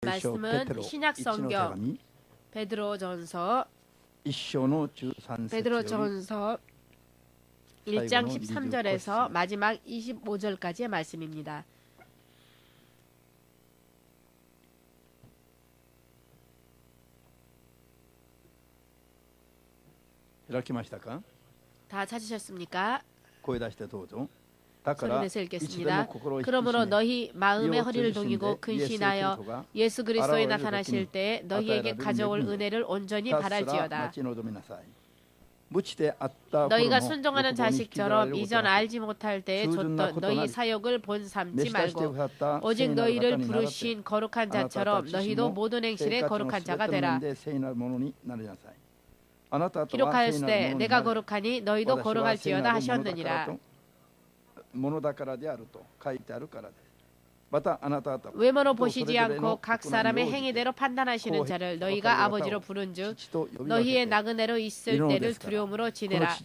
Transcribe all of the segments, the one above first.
말씀은 신약 성경 베드로전서 1장 13절에서 마지막 25절까지의 말씀입니다. 다 찾으셨습니까? 소리 내서 읽겠습니다. 그러므로 너희 마음의 허리를 동이고 근신하여 예수 그리스도에 나타나실 때 너희에게 가져올 은혜를 온전히 바랄지어다. 너희가 순종하는 자식처럼 이전 알지 못할 때에 줬던 너희 사욕을 본삼지 말고 오직 너희를 부르신 거룩한 자처럼 너희도 모든 행실에 거룩한 자가 되라. 기록하였으되 내가 거룩하니 너희도 거룩할지어다 하셨느니라. 외모로 보시지 않고 각 사람의 행위대로 판단하시는 자를 너희가 아버지로 부른즉 너희의 나그네로 있을 때를 두려움으로 지내라.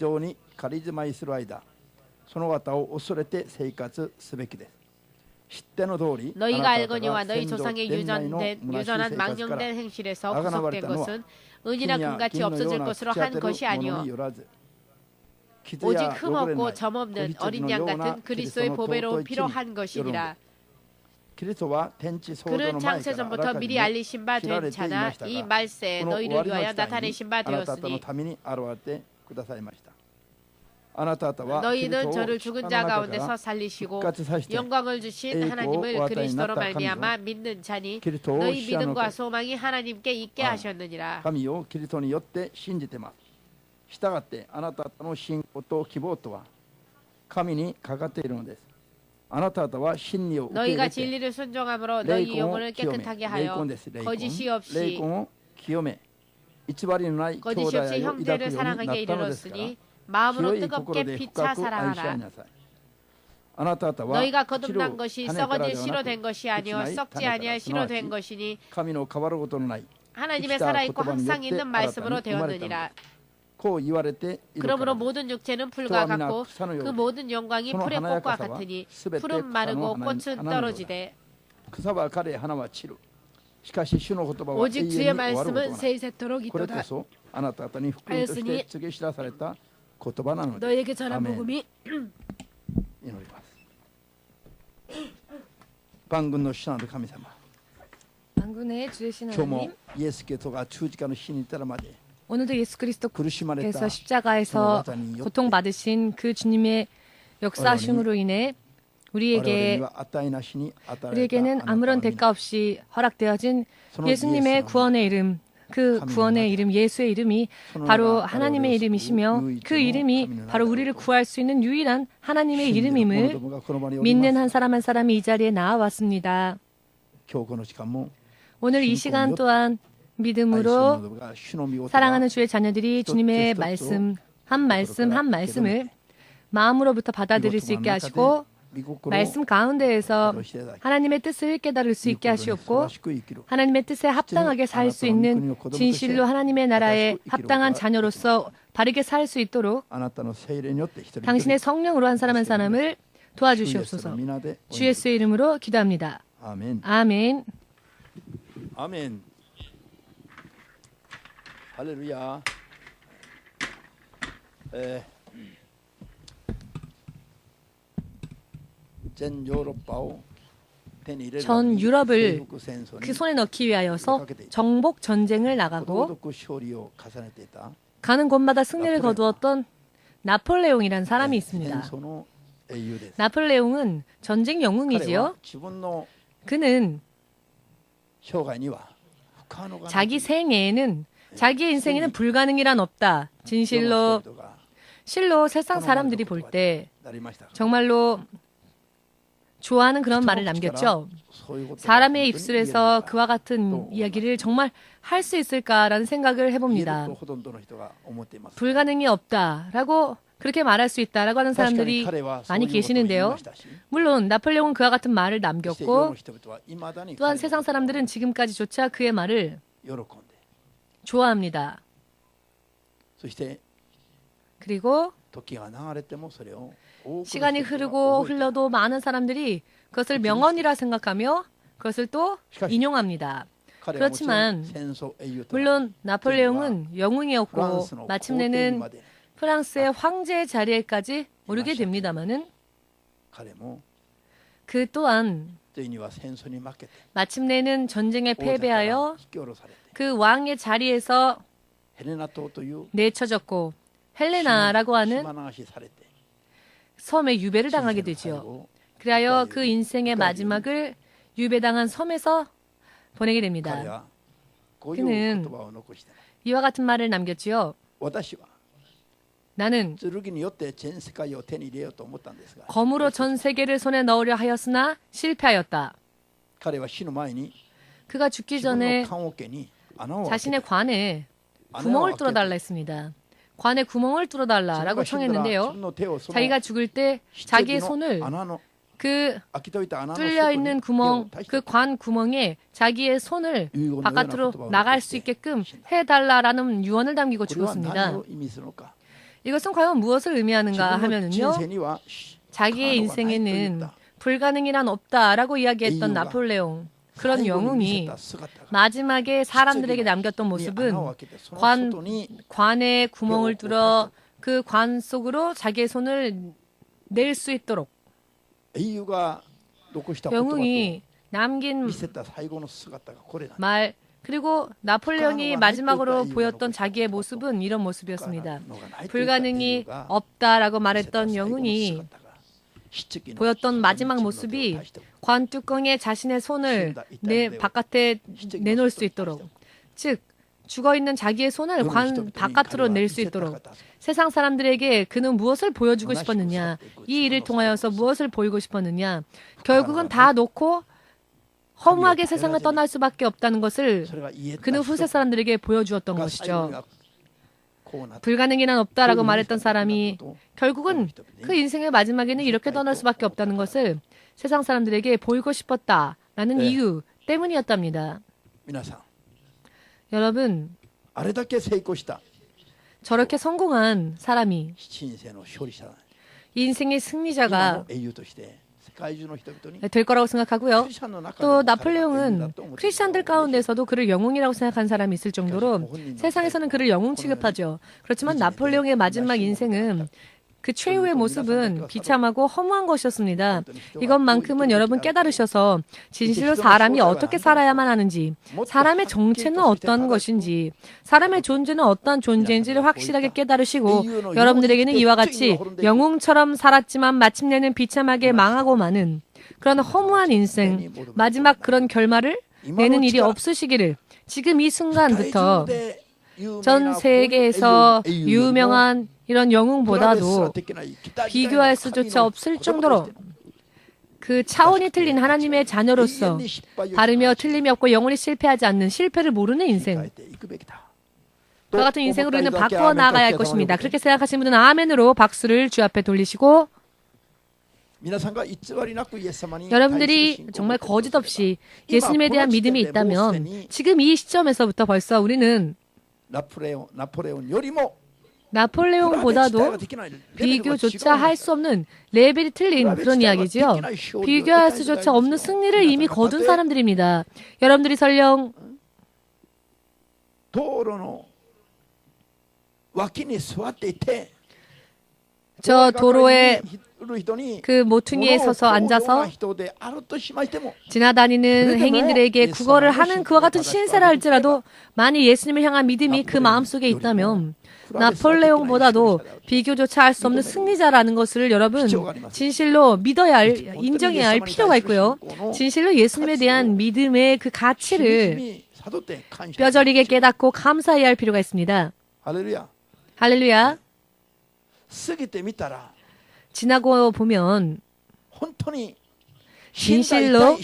너희가 알거니와 너희 조상의 유전한 망령된 행실에서 구속된 것은 은이나 금같이 없어질 것으로 한 것이 아니요 오직 흠없고 점없는 어린 양 같은 그리스도의 보배로운 피로 한 것이니라. 그는 창세 전부터 미리 알리신 바 된 자나 이 말세에 너희를 위하여 나타내신 바 되었으니 너희는 저를 죽은 자 가운데서 살리시고 영광을 주신 하나님을 그리스도로 말미암아 믿는 자니 너희 믿음과 소망이 하나님께 있게 하셨느니라. したがってあなた方の信仰と希望とは神にかかっているのです。あなた方は真理を受け入れて 너희가 진리를 순종함으로 너희 영혼을 깨끗하게 하여 거짓이 없이 형제를 사랑하게 이르렀으니 마음으로 뜨겁게 피차 사랑하라. 너희가 거듭난 것이 썩어질 씨로 된 것이 아니요 썩지 아니할 씨로 된 것이니 하나님의 살아있고 항상 있는 말씀으로 되었느니라. 그러므로 모든 육체는 풀과 같고 그 모든 영광이 풀의 꽃과 같으니 풀은 마르고 꽃은 떨어지되 오직 주의 말씀은 세세토록 있도다 하였으니 너에게 전한 복음이 방군의 신하의 하나님 만군의 주의 신 하나님 오늘도 예수 그리스도께서 십자가에서 고통받으신 그 주님의 역사하심으로 인해 우리에게는 아무런 대가 없이 허락되어진 예수님의 구원의 이름, 그 구원의 이름 예수의 이름이 바로 하나님의 이름이시며 그 이름이 바로 우리를 구할 수 있는 유일한 하나님의 이름임을 믿는 한 사람 한 사람이 이 자리에 나와왔습니다. 오늘 이 시간 또한 믿음으로 사랑하는 주의 자녀들이 주님의 말씀 한 말씀을 마음으로부터 받아들일 수 있게 하시고 말씀 가운데에서 하나님의 뜻을 깨달을 수 있게 하시옵고 하나님의 뜻에 합당하게 살 수 있는 진실로 하나님의 나라에 합당한 자녀로서 바르게 살 수 있도록 당신의 성령으로 한 사람 한 사람을 도와주시옵소서. 주 예수의 이름으로 기도합니다. 아멘. 아멘. 할렐루야. 전 유럽을 그 손에 넣기 위하여서 정복 전쟁을 나가고 가는 곳마다 승리를 거두었던 나폴레옹이라는 사람이 있습니다. 나폴레옹은 전쟁 영웅이지요. 그는 자기 생애에는 자기의 인생에는 불가능이란 없다. 진실로 실로 세상 사람들이 볼 때 정말로 좋아하는 그런 말을 남겼죠. 사람의 입술에서 그와 같은 이야기를 정말 할 수 있을까라는 생각을 해봅니다. 불가능이 없다라고 그렇게 말할 수 있다라고 하는 사람들이 많이 계시는데요. 물론 나폴레옹은 그와 같은 말을 남겼고 또한 세상 사람들은 지금까지조차 그의 말을 좋아합니다. 그리고 시간이 흐르고 흘러도 많은 사람들이 그것을 명언이라 생각하며 그것을 또 인용합니다. 그렇지만 물론 나폴레옹은 영웅이었고 마침내는 프랑스의 황제의 자리에까지 오르게 됩니다마는 그 또한 마침내는 전쟁에 패배하여 그 왕의 자리에서 내쳐졌고 헬레나라고 하는 섬에 유배를 당하게 되지요. 그리하여 그 인생의 마지막을 유배당한 섬에서 보내게 됩니다. 그는 이와 같은 말을 남겼지요. 나는 검으로 전 세계를 손에 넣으려 하였으나 실패하였다. 그가 죽기 전에 자신의 관에 구멍을 뚫어달라 했습니다. 관에 구멍을 뚫어달라라고 청했는데요. 자기가 죽을 때 자기의 손을 그 뚫려있는 구멍, 그 관 구멍에 자기의 손을 바깥으로 나갈 수 있게끔 해달라라는 유언을 담기고 죽었습니다. 이것은 과연 무엇을 의미하는가 하면은요. 자기의 인생에는 불가능이란 없다라고 이야기했던 나폴레옹, 그런 영웅이 마지막에 사람들에게 남겼던 모습은 관에 구멍을 뚫어 그 관 속으로 자기의 손을 낼 수 있도록 영웅이 남긴 말, 그리고 나폴레옹이 마지막으로 보였던 자기의 모습은 이런 모습이었습니다. 불가능이 없다라고 말했던 영웅이 보였던 마지막 모습이 관 뚜껑에 자신의 손을 바깥에 내놓을 수 있도록, 즉 죽어있는 자기의 손을 관 바깥으로 낼 수 있도록 세상 사람들에게 그는 무엇을 보여주고 싶었느냐, 이 일을 통하여서 무엇을 보이고 싶었느냐, 결국은 다 놓고 허무하게 세상을 떠날 수밖에 없다는 것을 그는 후세 사람들에게 보여주었던 것이죠. 불가능이란 없다라고 말했던 사람이 결국은 그 인생의 마지막에는 이렇게 떠날 수밖에 없다는 것을 세상 사람들에게 보이고 싶었다라는 이유 때문이었답니다. 여러분, 저렇게 성공한 사람이 인생의 승리자가 될 거라고 생각하고요. 또 나폴레옹은 크리스찬들 가운데서도 그를 영웅이라고 생각하는 사람이 있을 정도로 세상에서는 그를 영웅 취급하죠. 그렇지만 나폴레옹의 마지막 인생은 그 최후의 모습은 비참하고 허무한 것이었습니다. 이것만큼은 여러분 깨달으셔서 진실로 사람이 어떻게 살아야만 하는지, 사람의 정체는 어떤 것인지, 사람의 존재는 어떤 존재인지를 확실하게 깨달으시고 여러분들에게는 이와 같이 영웅처럼 살았지만 마침내는 비참하게 망하고 마는 그런 허무한 인생, 마지막 그런 결말을 내는 일이 없으시기를 지금 이 순간부터 전 세계에서 유명한 이런 영웅보다도 비교할 수조차 없을 정도로 그 차원이 틀린 하나님의 자녀로서 다르며 틀림이 없고 영원히 실패하지 않는, 실패를 모르는 인생, 그와 같은 인생으로 우리는 바꾸어 나가야 할 것입니다. 그렇게 생각하시는 분은 아멘으로 박수를 주 앞에 돌리시고, 여러분들이 정말 거짓 없이 예수님에 대한 믿음이 있다면 지금 이 시점에서부터 벌써 우리는 나폴레옹보다도 비교조차 할 수 없는 레벨이 틀린 그런 이야기지요. 비교할 수조차 없는 승리를 이미 거둔 사람들입니다. 여러분들이 설령 저 도로에 그 모퉁이에 서서 앉아서 지나다니는 행인들에게 국어를 하는 그와 같은 신세라 할지라도 만일 예수님을 향한 믿음이 그 마음속에 있다면 나폴레옹보다도 비교조차 할 수 없는 승리자라는 것을 여러분 진실로 믿어야 할, 인정해야 할 필요가 있고요. 진실로 예수님에 대한 믿음의 그 가치를 뼈저리게 깨닫고 감사해야 할 필요가 있습니다. 할렐루야. 지나고 보면 진실로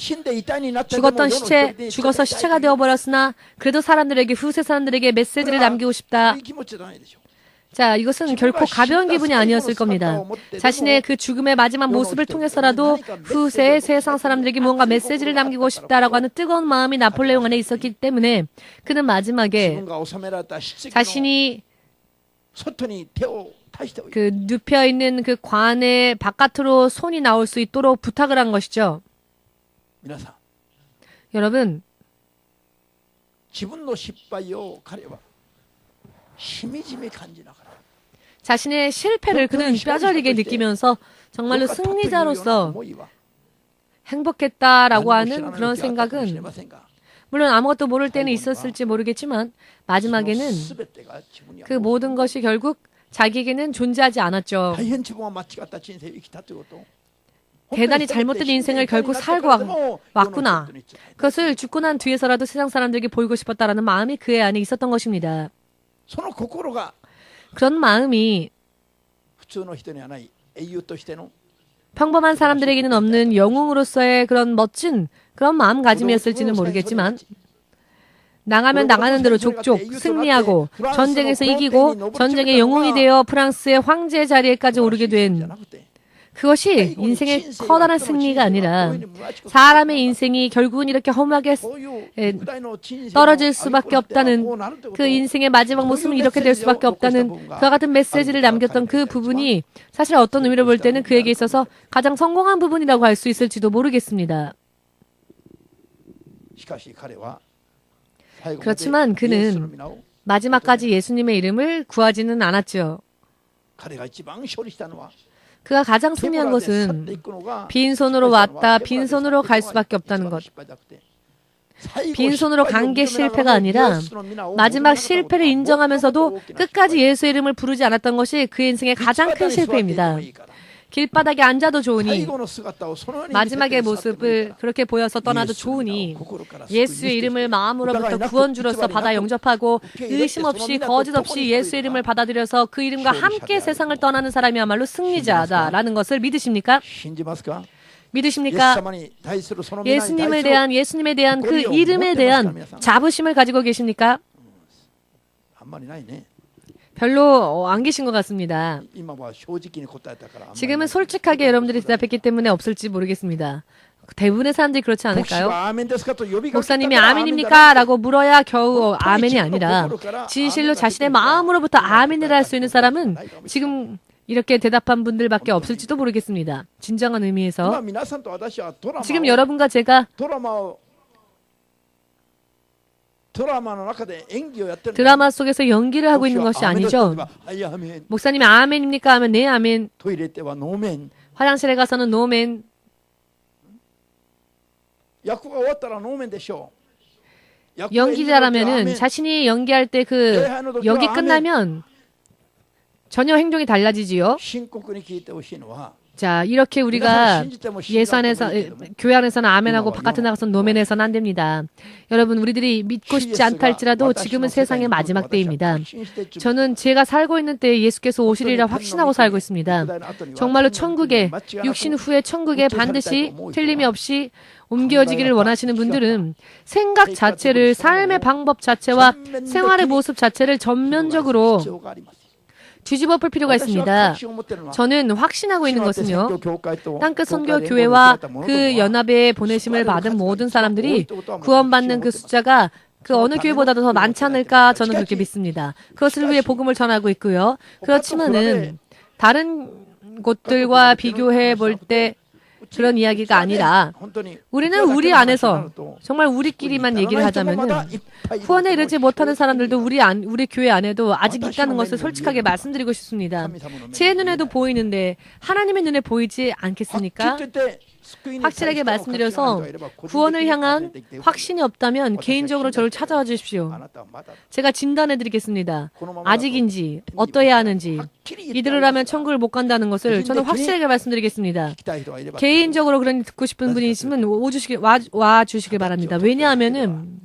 죽었던 시체, 죽어서 시체가 되어버렸으나 그래도 사람들에게, 후세 사람들에게 메시지를 남기고 싶다. 자, 이것은 결코 가벼운 기분이 아니었을 겁니다. 자신의 그 죽음의 마지막 모습을 통해서라도 후세의 세상 사람들에게 무언가 메시지를 남기고 싶다라고 하는 뜨거운 마음이 나폴레옹 안에 있었기 때문에 그는 마지막에 자신이 그 눕혀있는 그 관의 바깥으로 손이 나올 수 있도록 부탁을 한 것이죠. 여러분, 자신의 실패를 그는 뼈저리게 느끼면서 정말로 승리자로서 행복했다라고 하는 그런 생각은 물론 아무것도 모를 때는 있었을지 모르겠지만 마지막에는 그 모든 것이 결국 자기에게는 존재하지 않았죠. 대단히 잘못된 인생을 결국 살고 왔구나. 그것을 죽고 난 뒤에서라도 세상 사람들에게 보이고 싶었다라는 마음이 그의 안에 있었던 것입니다. 그런 마음이 평범한 사람들에게는 없는 영웅으로서의 그런 멋진 그런 마음가짐이었을지는 모르겠지만 나가면 나가는 대로 족족 승리하고 전쟁에서 이기고 전쟁의 영웅이 되어 프랑스의 황제 자리에까지 오르게 된 그것이 인생의 커다란 승리가 아니라 사람의 인생이 결국은 이렇게 험하게 떨어질 수밖에 없다는 그 인생의 마지막 모습은 이렇게 될 수밖에 없다는 그와 같은 메시지를 남겼던 그 부분이 사실 어떤 의미로 볼 때는 그에게 있어서 가장 성공한 부분이라고 할 수 있을지도 모르겠습니다. 그렇지만 그는 마지막까지 예수님의 이름을 구하지는 않았죠. 그가 가장 승리한 것은 빈손으로 왔다 빈손으로 갈 수밖에 없다는 것. 빈손으로 간 게 실패가 아니라 마지막 실패를 인정하면서도 끝까지 예수의 이름을 부르지 않았던 것이 그의 인생의 가장 큰 실패입니다. 길바닥에 앉아도 좋으니 마지막의 모습을 그렇게 보여서 떠나도 좋으니 예수의 이름을 마음으로부터 구원주로서 받아 영접하고 의심 없이 거짓 없이 예수의 이름을 받아들여서 그 이름과 함께 세상을 떠나는 사람이야말로 승리자다라는 것을 믿으십니까? 믿으십니까? 예수님에 대한 그 이름에 대한 자부심을 가지고 계십니까? 별로 안 계신 것 같습니다. 지금은 솔직하게 여러분들이 대답했기 때문에 없을지 모르겠습니다. 대부분의 사람들이 그렇지 않을까요? 목사님이 아멘입니까? 라고 물어야 겨우 아멘이 아니라 진실로 자신의 마음으로부터 아멘을 할 수 있는 사람은 지금 이렇게 대답한 분들밖에 없을지도 모르겠습니다. 진정한 의미에서 지금 여러분과 제가 드라마 속에서 연기를 하고 있는 것이 아니죠. 목사님이 아멘입니까? 하면 네 아멘. 화장실에 가서는 노멘. 연기자라면은 자신이 연기할 때 그 연기 끝나면 전혀 행동이 달라지지요. 자, 이렇게 우리가 예수 안에서, 교회 안에서는 아멘하고 바깥에 나가서는 노멘해서는 안 됩니다. 여러분, 우리들이 믿고 싶지 않다 할지라도 지금은 세상의 마지막 때입니다. 저는 제가 살고 있는 때에 예수께서 오시리라 확신하고 살고 있습니다. 정말로 천국에, 육신 후에 천국에 반드시 틀림이 없이 옮겨지기를 원하시는 분들은 생각 자체를, 삶의 방법 자체와 생활의 모습 자체를 전면적으로 뒤집어 볼 필요가 있습니다. 저는 확신하고 있는 것은요. 땅끝 선교교회와 그 연합에 보내심을 받은 모든 사람들이 구원받는 그 숫자가 그 어느 교회보다도 더 많지 않을까 저는 그렇게 믿습니다. 그것을 위해 복음을 전하고 있고요. 그렇지만은 다른 곳들과 비교해 볼 때 그런 이야기가 아니라 우리는 우리 안에서 정말 우리끼리만 얘기를 하자면은 후원에 이르지 못하는 사람들도 우리 교회 안에도 아직 있다는 것을 솔직하게 말씀드리고 싶습니다. 제 눈에도 보이는데 하나님의 눈에 보이지 않겠습니까? 확실하게 말씀드려서 구원을 향한 확신이 없다면 개인적으로 저를 찾아와 주십시오. 제가 진단해 드리겠습니다. 아직인지 어떠해야 하는지 이들을 하면 천국을 못 간다는 것을 저는 확실하게 말씀드리겠습니다. 개인적으로 그런 듣고 싶은 분이 있으면 와 주시길 바랍니다. 왜냐하면은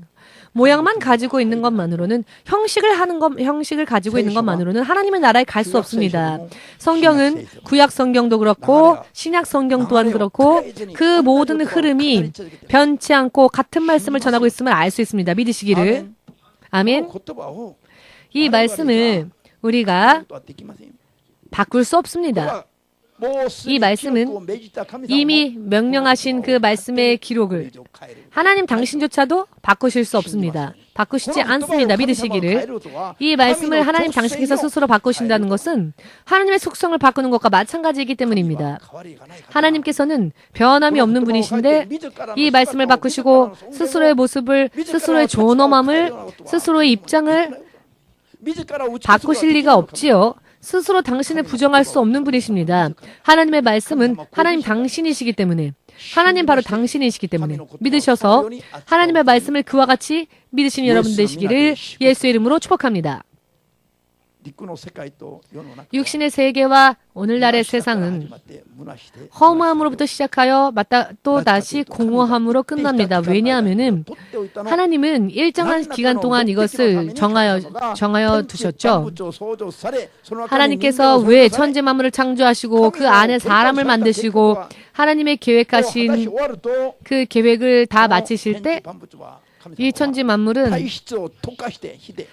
모양만 가지고 있는 것만으로는 형식을 가지고 있는 것만으로는 하나님의 나라에 갈 수 없습니다. 성경은 구약 성경도 그렇고 신약 성경 또한 그렇고 그 모든 흐름이 변치 않고 같은 말씀을 전하고 있음을 알 수 있습니다. 믿으시기를. 아멘. 이 말씀을 우리가 바꿀 수 없습니다. 이 말씀은 이미 명령하신 그 말씀의 기록을 하나님 당신조차도 바꾸실 수 없습니다. 바꾸시지 않습니다. 믿으시기를. 이 말씀을 하나님 당신께서 스스로 바꾸신다는 것은 하나님의 속성을 바꾸는 것과 마찬가지이기 때문입니다. 하나님께서는 변함이 없는 분이신데 이 말씀을 바꾸시고 스스로의 모습을, 스스로의 존엄함을, 스스로의 입장을 바꾸실 리가 없지요. 스스로 당신을 부정할 수 없는 분이십니다. 하나님의 말씀은 하나님 당신이시기 때문에, 하나님 바로 당신이시기 때문에 믿으셔서 하나님의 말씀을 그와 같이 믿으시는 여러분 되시기를 예수의 이름으로 축복합니다. 육신의 세계와 오늘날의 세상은 허무함으로부터 시작하여 또 다시 공허함으로 끝납니다. 왜냐하면 하나님은 일정한 기간 동안 이것을 정하여 두셨죠. 하나님께서 왜 천지 만물을 창조하시고 그 안에 사람을 만드시고 하나님의 계획하신 그 계획을 다 마치실 때 이 천지 만물은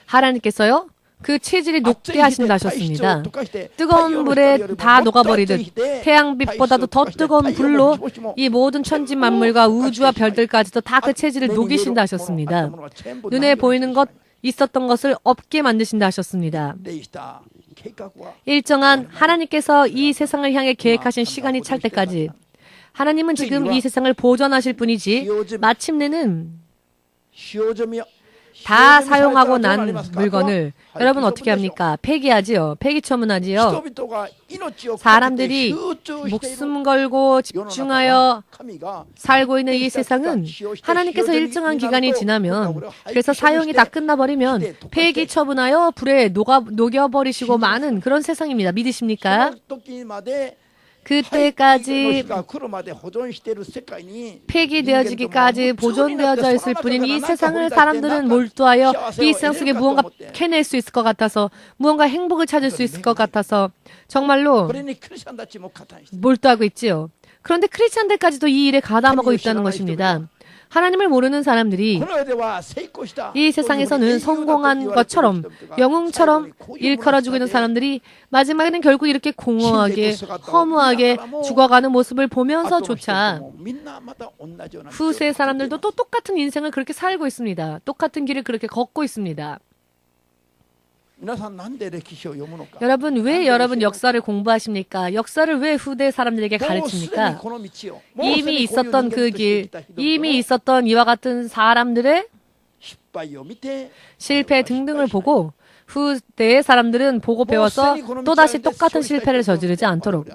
하나님께서요 그 체질이 녹게 하신다 하셨습니다. 뜨거운 물에 다 녹아버리듯 태양빛보다도 더 뜨거운 불로 이 모든 천지 만물과 우주와 별들까지도 다 그 체질을 녹이신다 하셨습니다. 눈에 보이는 것, 있었던 것을 없게 만드신다 하셨습니다. 일정한 하나님께서 이 세상을 향해 계획하신 시간이 찰 때까지 하나님은 지금 이 세상을 보존하실 뿐이지 마침내는 다 사용하고 난 물건을 여러분 어떻게 합니까? 폐기하지요. 폐기 처분하지요. 사람들이 목숨 걸고 집중하여 살고 있는 이 세상은 하나님께서 일정한 기간이 지나면 그래서 사용이 다 끝나버리면 폐기 처분하여 불에 녹여버리시고 마는 그런 세상입니다. 믿으십니까? 그때까지 폐기되어지기까지 보존되어져 있을 뿐인 이 세상을 사람들은 몰두하여 이 세상 속에 무언가 캐낼 수 있을 것 같아서 무언가 행복을 찾을 수 있을 것 같아서 정말로 몰두하고 있지요. 그런데 크리스찬들까지도 이 일에 가담하고 있다는 것입니다. 하나님을 모르는 사람들이 이 세상에서는 성공한 것처럼 영웅처럼 일컬어주고 있는 사람들이 마지막에는 결국 이렇게 공허하게 허무하게 죽어가는 모습을 보면서조차 후세 사람들도 또 똑같은 인생을 그렇게 살고 있습니다. 똑같은 길을 그렇게 걷고 있습니다. 여러분 왜 여러분 역사를 공부하십니까? 역사를 왜 후대 사람들에게 가르칩니까? 이미 있었던 그 길, 이미 있었던 이와 같은 사람들의 실패 등등을 보고 후대의 사람들은 보고 배워서 또다시 똑같은 실패를 저지르지 않도록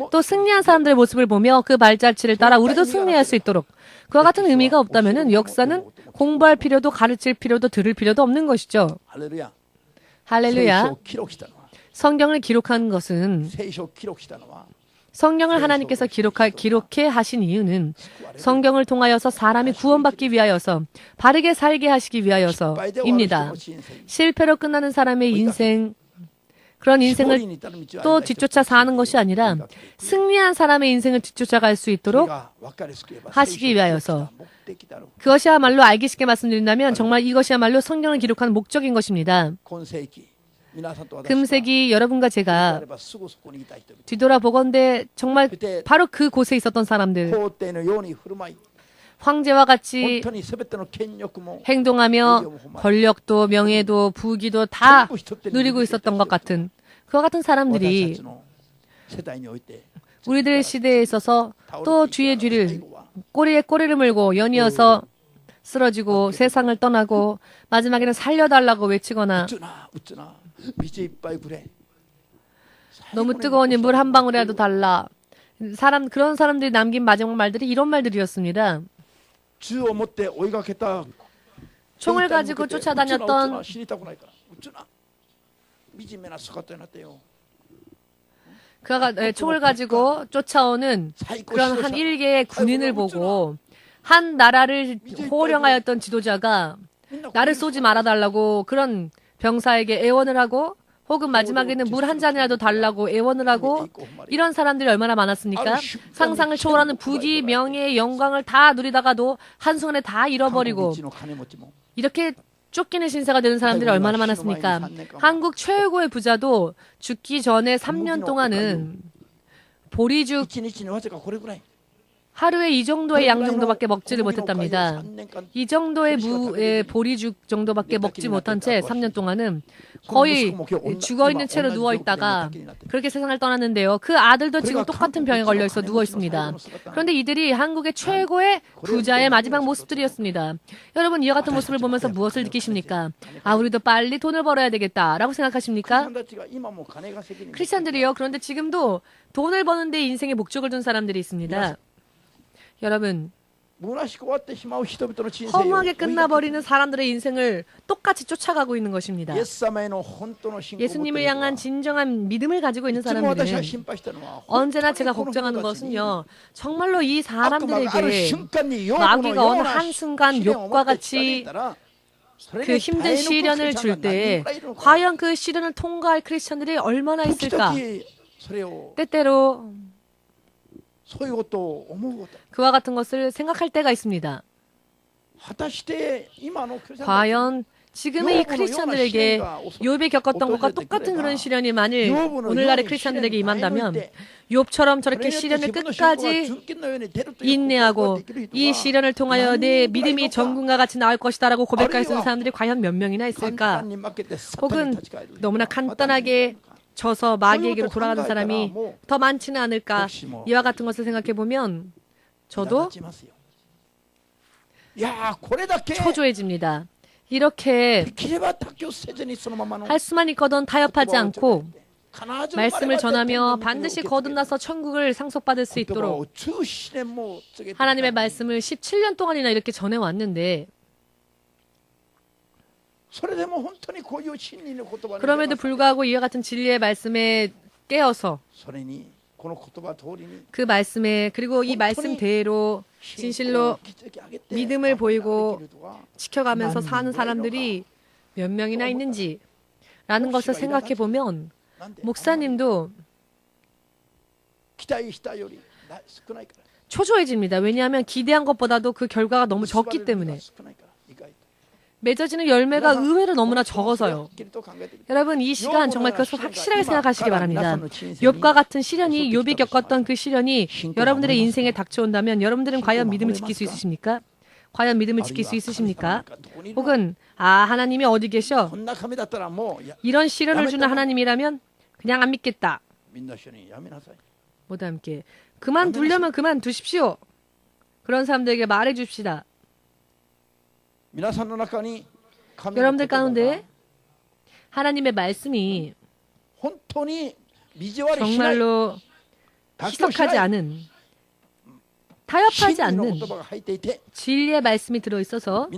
또 승리한 사람들의 모습을 보며 그 발자취를 따라 우리도 승리할 수 있도록 그와 같은 의미가 없다면 역사는 공부할 필요도 가르칠 필요도 들을 필요도 없는 것이죠. 할렐루야. 성경을 기록한 것은 성경을 하나님께서 기록해 하신 이유는 성경을 통하여서 사람이 구원받기 위하여서 바르게 살게 하시기 위하여서입니다. 실패로 끝나는 사람의 인생, 그런 인생을 또 뒤쫓아 사는 것이 아니라 승리한 사람의 인생을 뒤쫓아갈 수 있도록 하시기 위하여서 그것이야말로 알기 쉽게 말씀드린다면 정말 이것이야말로 성경을 기록하는 목적인 것입니다. 금세기 여러분과 제가 뒤돌아보건대 정말 바로 그곳에 있었던 사람들 황제와 같이 행동하며 권력도 명예도 부귀도 다 누리고 있었던 것 같은 그와 같은 사람들이 우리들 시대에 있어서 또 뒤에 뒤를 꼬리에 꼬리를 물고 연이어서 쓰러지고 세상을 떠나고 마지막에는 살려달라고 외치거나 너무 뜨거우니 물 한 방울이라도 달라. 그런 사람들이 남긴 마지막 말들이 이런 말들이었습니다. 총을 가지고 쫓아다녔던 총을 가지고 쫓아오는 그런 한 일개의 군인을 보고 한 나라를 호령하였던 지도자가 나를 쏘지 말아달라고 그런 병사에게 애원을 하고 혹은 마지막에는 물 한 잔이라도 달라고 애원을 하고 이런 사람들이 얼마나 많았습니까? 상상을 초월하는 부귀, 명예, 영광을 다 누리다가도 한순간에 다 잃어버리고 이렇게 쫓기는 신세가 되는 사람들이 얼마나 많았습니까? 한국 최고의 부자도 죽기 전에 3년 동안은 보리죽 하루에 이 정도의 양 정도밖에 먹지를 못했답니다. 이 정도의 보리죽 정도밖에 먹지 못한 채 3년 동안은 거의 죽어있는 채로 누워있다가 그렇게 세상을 떠났는데요. 그 아들도 지금 똑같은 병에 걸려있어 누워있습니다. 그런데 이들이 한국의 최고의 부자의 마지막 모습들이었습니다. 여러분, 이와 같은 모습을 보면서 무엇을 느끼십니까? 아, 우리도 빨리 돈을 벌어야 되겠다라고 생각하십니까? 크리스찬들이요. 그런데 지금도 돈을 버는 데 인생의 목적을 둔 사람들이 있습니다. 여러분, 허무하게 끝나버리는 사람들의 인생을 똑같이 쫓아가고 있는 것입니다. 예수님을 향한 진정한 믿음을 가지고 있는 사람들은 언제나 제가 걱정하는 것은요, 정말로 이 사람들에게 마귀가 어느 한순간 욥과 같이 그 힘든 시련을 줄 때 과연 그 시련을 통과할 크리스천들이 얼마나 있을까? 때때로 그와 같은 것을 생각할 때가 있습니다. 과연 지금의 이 크리스찬들에게 욥이 겪었던 것과 똑같은 그런 시련이 만일 오늘날의 크리스찬들에게 임한다면 욥처럼 저렇게 시련을 끝까지 인내하고 이 시련을 통하여 내 믿음이 전군과 같이 나올 것이다 라고 고백할 수 있는 사람들이 과연 몇 명이나 있을까? 혹은 너무나 간단하게 져서 마귀에게로 돌아가는 사람이 더 많지는 않을까? 이와 같은 것을 생각해 보면 저도 초조해집니다. 이렇게 할 수만 있거든 타협하지 않고 말씀을 전하며 반드시 거듭나서 천국을 상속받을 수 있도록 하나님의 말씀을 17년 동안이나 이렇게 전해왔는데 그럼에도 불구하고 이와 같은 진리의 말씀에 깨어서 그 말씀에 그리고 이 말씀대로 진실로 믿음을 보이고 지켜가면서 사는 사람들이 몇 명이나 있는지 라는 것을 생각해 보면 목사님도 초조해집니다. 왜냐하면 기대한 것보다도 그 결과가 너무 적기 때문에 맺어지는 열매가 의외로 너무나 적어서요. 여러분, 이 시간 정말 그것을 확실하게 생각하시기 바랍니다. 욥과 같은 시련이 욥이 겪었던 그 시련이 여러분들의 인생에 닥쳐온다면 여러분들은 과연 믿음을 지킬 수 있으십니까? 과연 믿음을 지킬 수 있으십니까? 혹은 하나님이 어디 계셔? 이런 시련을 주는 하나님이라면 그냥 안 믿겠다. 모두 함께 그만두려면 그만두십시오. 그런 사람들에게 말해 줍시다. 여러분들 가운데 하나님의 말씀이 정말로 희석하지 않은, 타협하지 않는 진리의 말씀이 들어있어서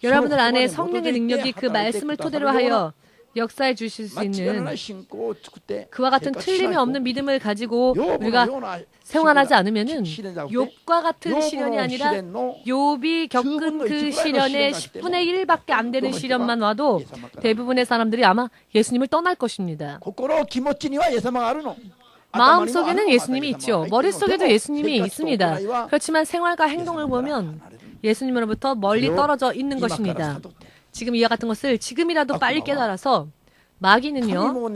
여러분들 안에 성령의 능력이 그 말씀을 토대로 하여 역사해 주실 수 있는 그와 같은 틀림이 없는 믿음을 가지고 우리가 생활하지 않으면은 욥과 같은 시련이 아니라 욥이 겪은 그 시련의 10분의 1밖에 안 되는 시련만 와도 대부분의 사람들이 아마 예수님을 떠날 것입니다. 마음속에는 예수님이 있죠. 머릿속에도 예수님이 있습니다. 그렇지만 생활과 행동을 보면 예수님으로부터 멀리 떨어져 있는 것입니다. 지금 이와 같은 것을 지금이라도 빨리 깨달아서 마귀는요,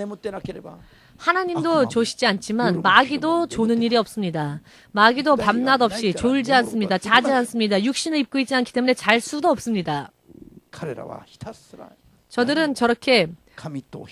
하나님도 조시지 않지만 마귀도 조는 일이 없습니다. 마귀도 밤낮 없이 졸지 않습니다. 자지 않습니다. 육신을 입고 있지 않기 때문에 잘 수도 없습니다. 저들은 저렇게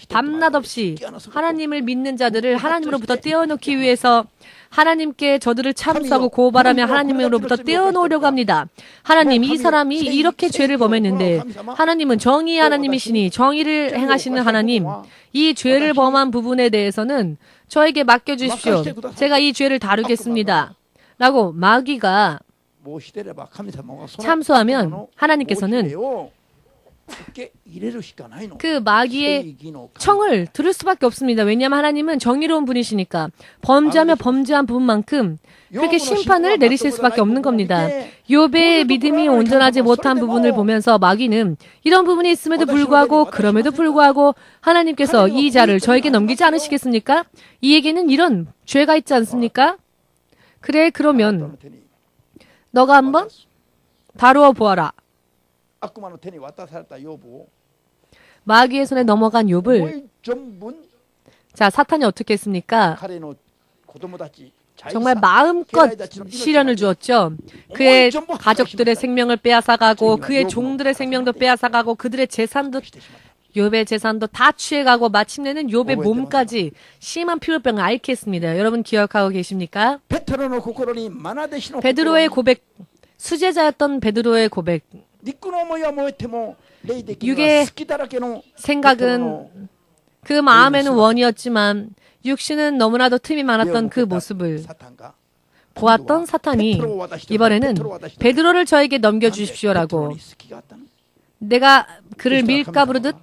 밤낮 없이 하나님을 믿는 자들을 하나님으로부터 떼어놓기 위해서 하나님께 저들을 참수하고 고발하며 하나님으로부터 떼어놓으려고 합니다. 하나님, 이 사람이 이렇게 죄를 범했는데 하나님은 정의의 하나님이시니 정의를 행하시는 하나님, 이 죄를 범한 부분에 대해서는 저에게 맡겨주십시오. 제가 이 죄를 다루겠습니다. 라고 마귀가 참수하면 하나님께서는 그 마귀의 청을 들을 수밖에 없습니다. 왜냐하면 하나님은 정의로운 분이시니까 범죄하며 범죄한 부분만큼 그렇게 심판을 내리실 수밖에 없는 겁니다. 욥의 믿음이 온전하지 못한 부분을 보면서 마귀는 이런 부분이 있음에도 불구하고 그럼에도 불구하고 하나님께서 이 자를 저에게 넘기지 않으시겠습니까? 이에게는 이런 죄가 있지 않습니까? 그래, 그러면 너가 한번 다루어 보아라. 마귀의 손에 넘어간 욥을 자, 사탄이 어떻게 했습니까? 정말 마음껏 시련을 주었죠. 그의 가족들의 생명을 빼앗아가고 그의 종들의 생명도 빼앗아가고 그들의 재산도 욥의 재산도 다 취해가고 마침내는 욥의 몸까지 심한 피로병을 앓게 했습니다. 여러분 기억하고 계십니까? 베드로의 고백, 수제자였던 베드로의 고백. 육의 생각은 그 마음에는 원이었지만 육신은 너무나도 틈이 많았던 그 모습을 보았던 사탄이 이번에는 베드로를 저에게 넘겨주십시오라고 내가 그를 밀가 부르듯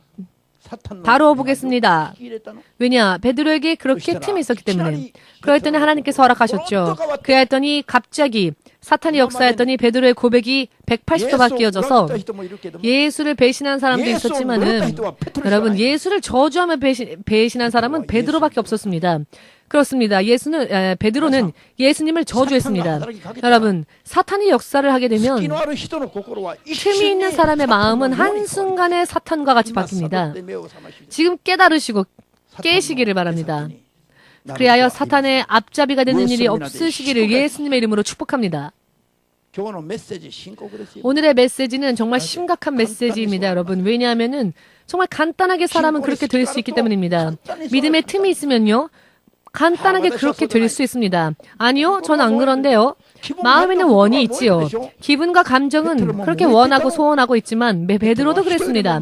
다루어 보겠습니다. 왜냐? 베드로에게 그렇게 틈이 있었기 때문에. 그랬더니 하나님께서 허락하셨죠. 그랬더니 갑자기 사탄이 역사했더니 베드로의 고백이 180도 바뀌어져서 예수를 배신한 사람도 있었지만은 여러분 예수를 저주하며 배신한 사람은 베드로밖에 없었습니다. 그렇습니다. 베드로는 예수님을 저주했습니다. 여러분, 사탄이 역사를 하게 되면 틈이 있는 사람의 마음은 한순간에 사탄과 같이 바뀝니다. 지금 깨달으시고 깨시기를 바랍니다. 그리하여 사탄의 앞잡이가 되는 일이 없으시기를 예수님의 이름으로 축복합니다. 오늘의 메시지는 정말 심각한 메시지입니다, 여러분. 왜냐하면은 정말 간단하게 사람은 그렇게 될 수 있기 때문입니다. 믿음의 틈이 있으면요. 간단하게 그렇게 될 수 있습니다. 아니요, 전 안 그런데요. 마음에는 원이 있지요. 기분과 감정은 그렇게 원하고 소원하고 있지만 베드로도 그랬습니다.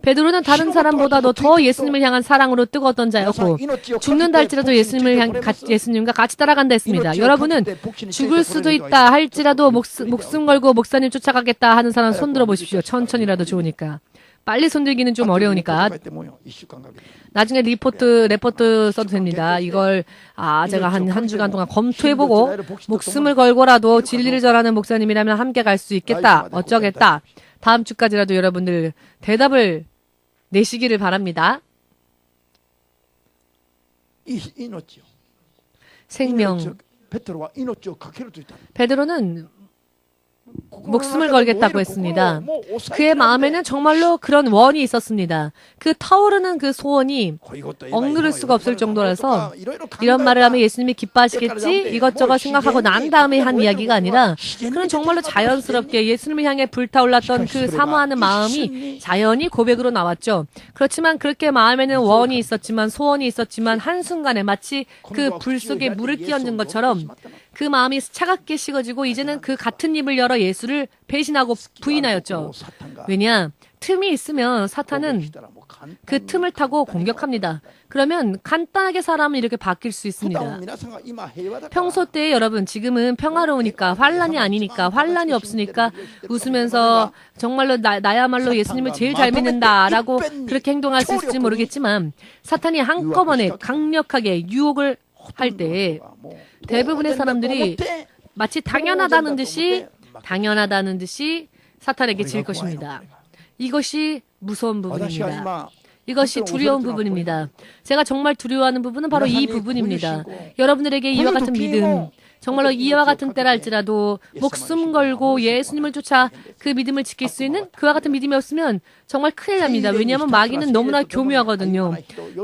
베드로는 다른 사람보다도 더 예수님을 향한 사랑으로 뜨거웠던 자였고 죽는다 할지라도 예수님과 같이 따라간다 했습니다. 여러분은 죽을 수도 있다 할지라도 목숨 걸고 목사님 쫓아가겠다 하는 사람 손 들어보십시오. 천천히라도 좋으니까. 빨리 손들기는 좀 어려우니까 나중에 레포트 써도 됩니다. 이걸 제가 한 주간 동안 검토해보고 목숨을 걸고라도 진리를 전하는 목사님이라면 함께 갈 수 있겠다. 어쩌겠다. 다음 주까지라도 여러분들 대답을 내시기를 바랍니다. 생명. 베드로는 목숨을 걸겠다고 했습니다. 그의 마음에는 정말로 그런 원이 있었습니다. 그 타오르는 그 소원이 억누를 수가 없을 정도라서 이런 말을 하면 예수님이 기뻐하시겠지? 이것저것 생각하고 난 다음에 한 이야기가 아니라 그는 정말로 자연스럽게 예수님을 향해 불타올랐던 그 사모하는 마음이 자연히 고백으로 나왔죠. 그렇지만 그렇게 마음에는 원이 있었지만 소원이 있었지만 한순간에 마치 그 불 속에 물을 끼얹은 것처럼 그 마음이 차갑게 식어지고 이제는 그 같은 입을 열어 예수를 배신하고 부인하였죠. 왜냐? 틈이 있으면 사탄은 그 틈을 타고 공격합니다. 그러면 간단하게 사람은 이렇게 바뀔 수 있습니다. 평소 때 여러분 지금은 평화로우니까 환란이 아니니까 환란이 없으니까 웃으면서 정말로 나야말로 예수님을 제일 잘 믿는다라고 그렇게 행동할 수 있을지 모르겠지만 사탄이 한꺼번에 강력하게 유혹을 할 때 대부분의 사람들이 마치 당연하다는 듯이 사탄에게 질 것입니다. 이것이 무서운 부분입니다. 이것이 두려운 부분입니다. 제가 정말 두려워하는 부분은 바로 이 부분입니다. 여러분들에게 이와 같은 믿음, 정말로 이와 같은 때라 할지라도 목숨 걸고 예수님을 쫓아 그 믿음을 지킬 수 있는 그와 같은 믿음이 없으면 정말 큰일 납니다. 왜냐하면 마귀는 너무나 교묘하거든요.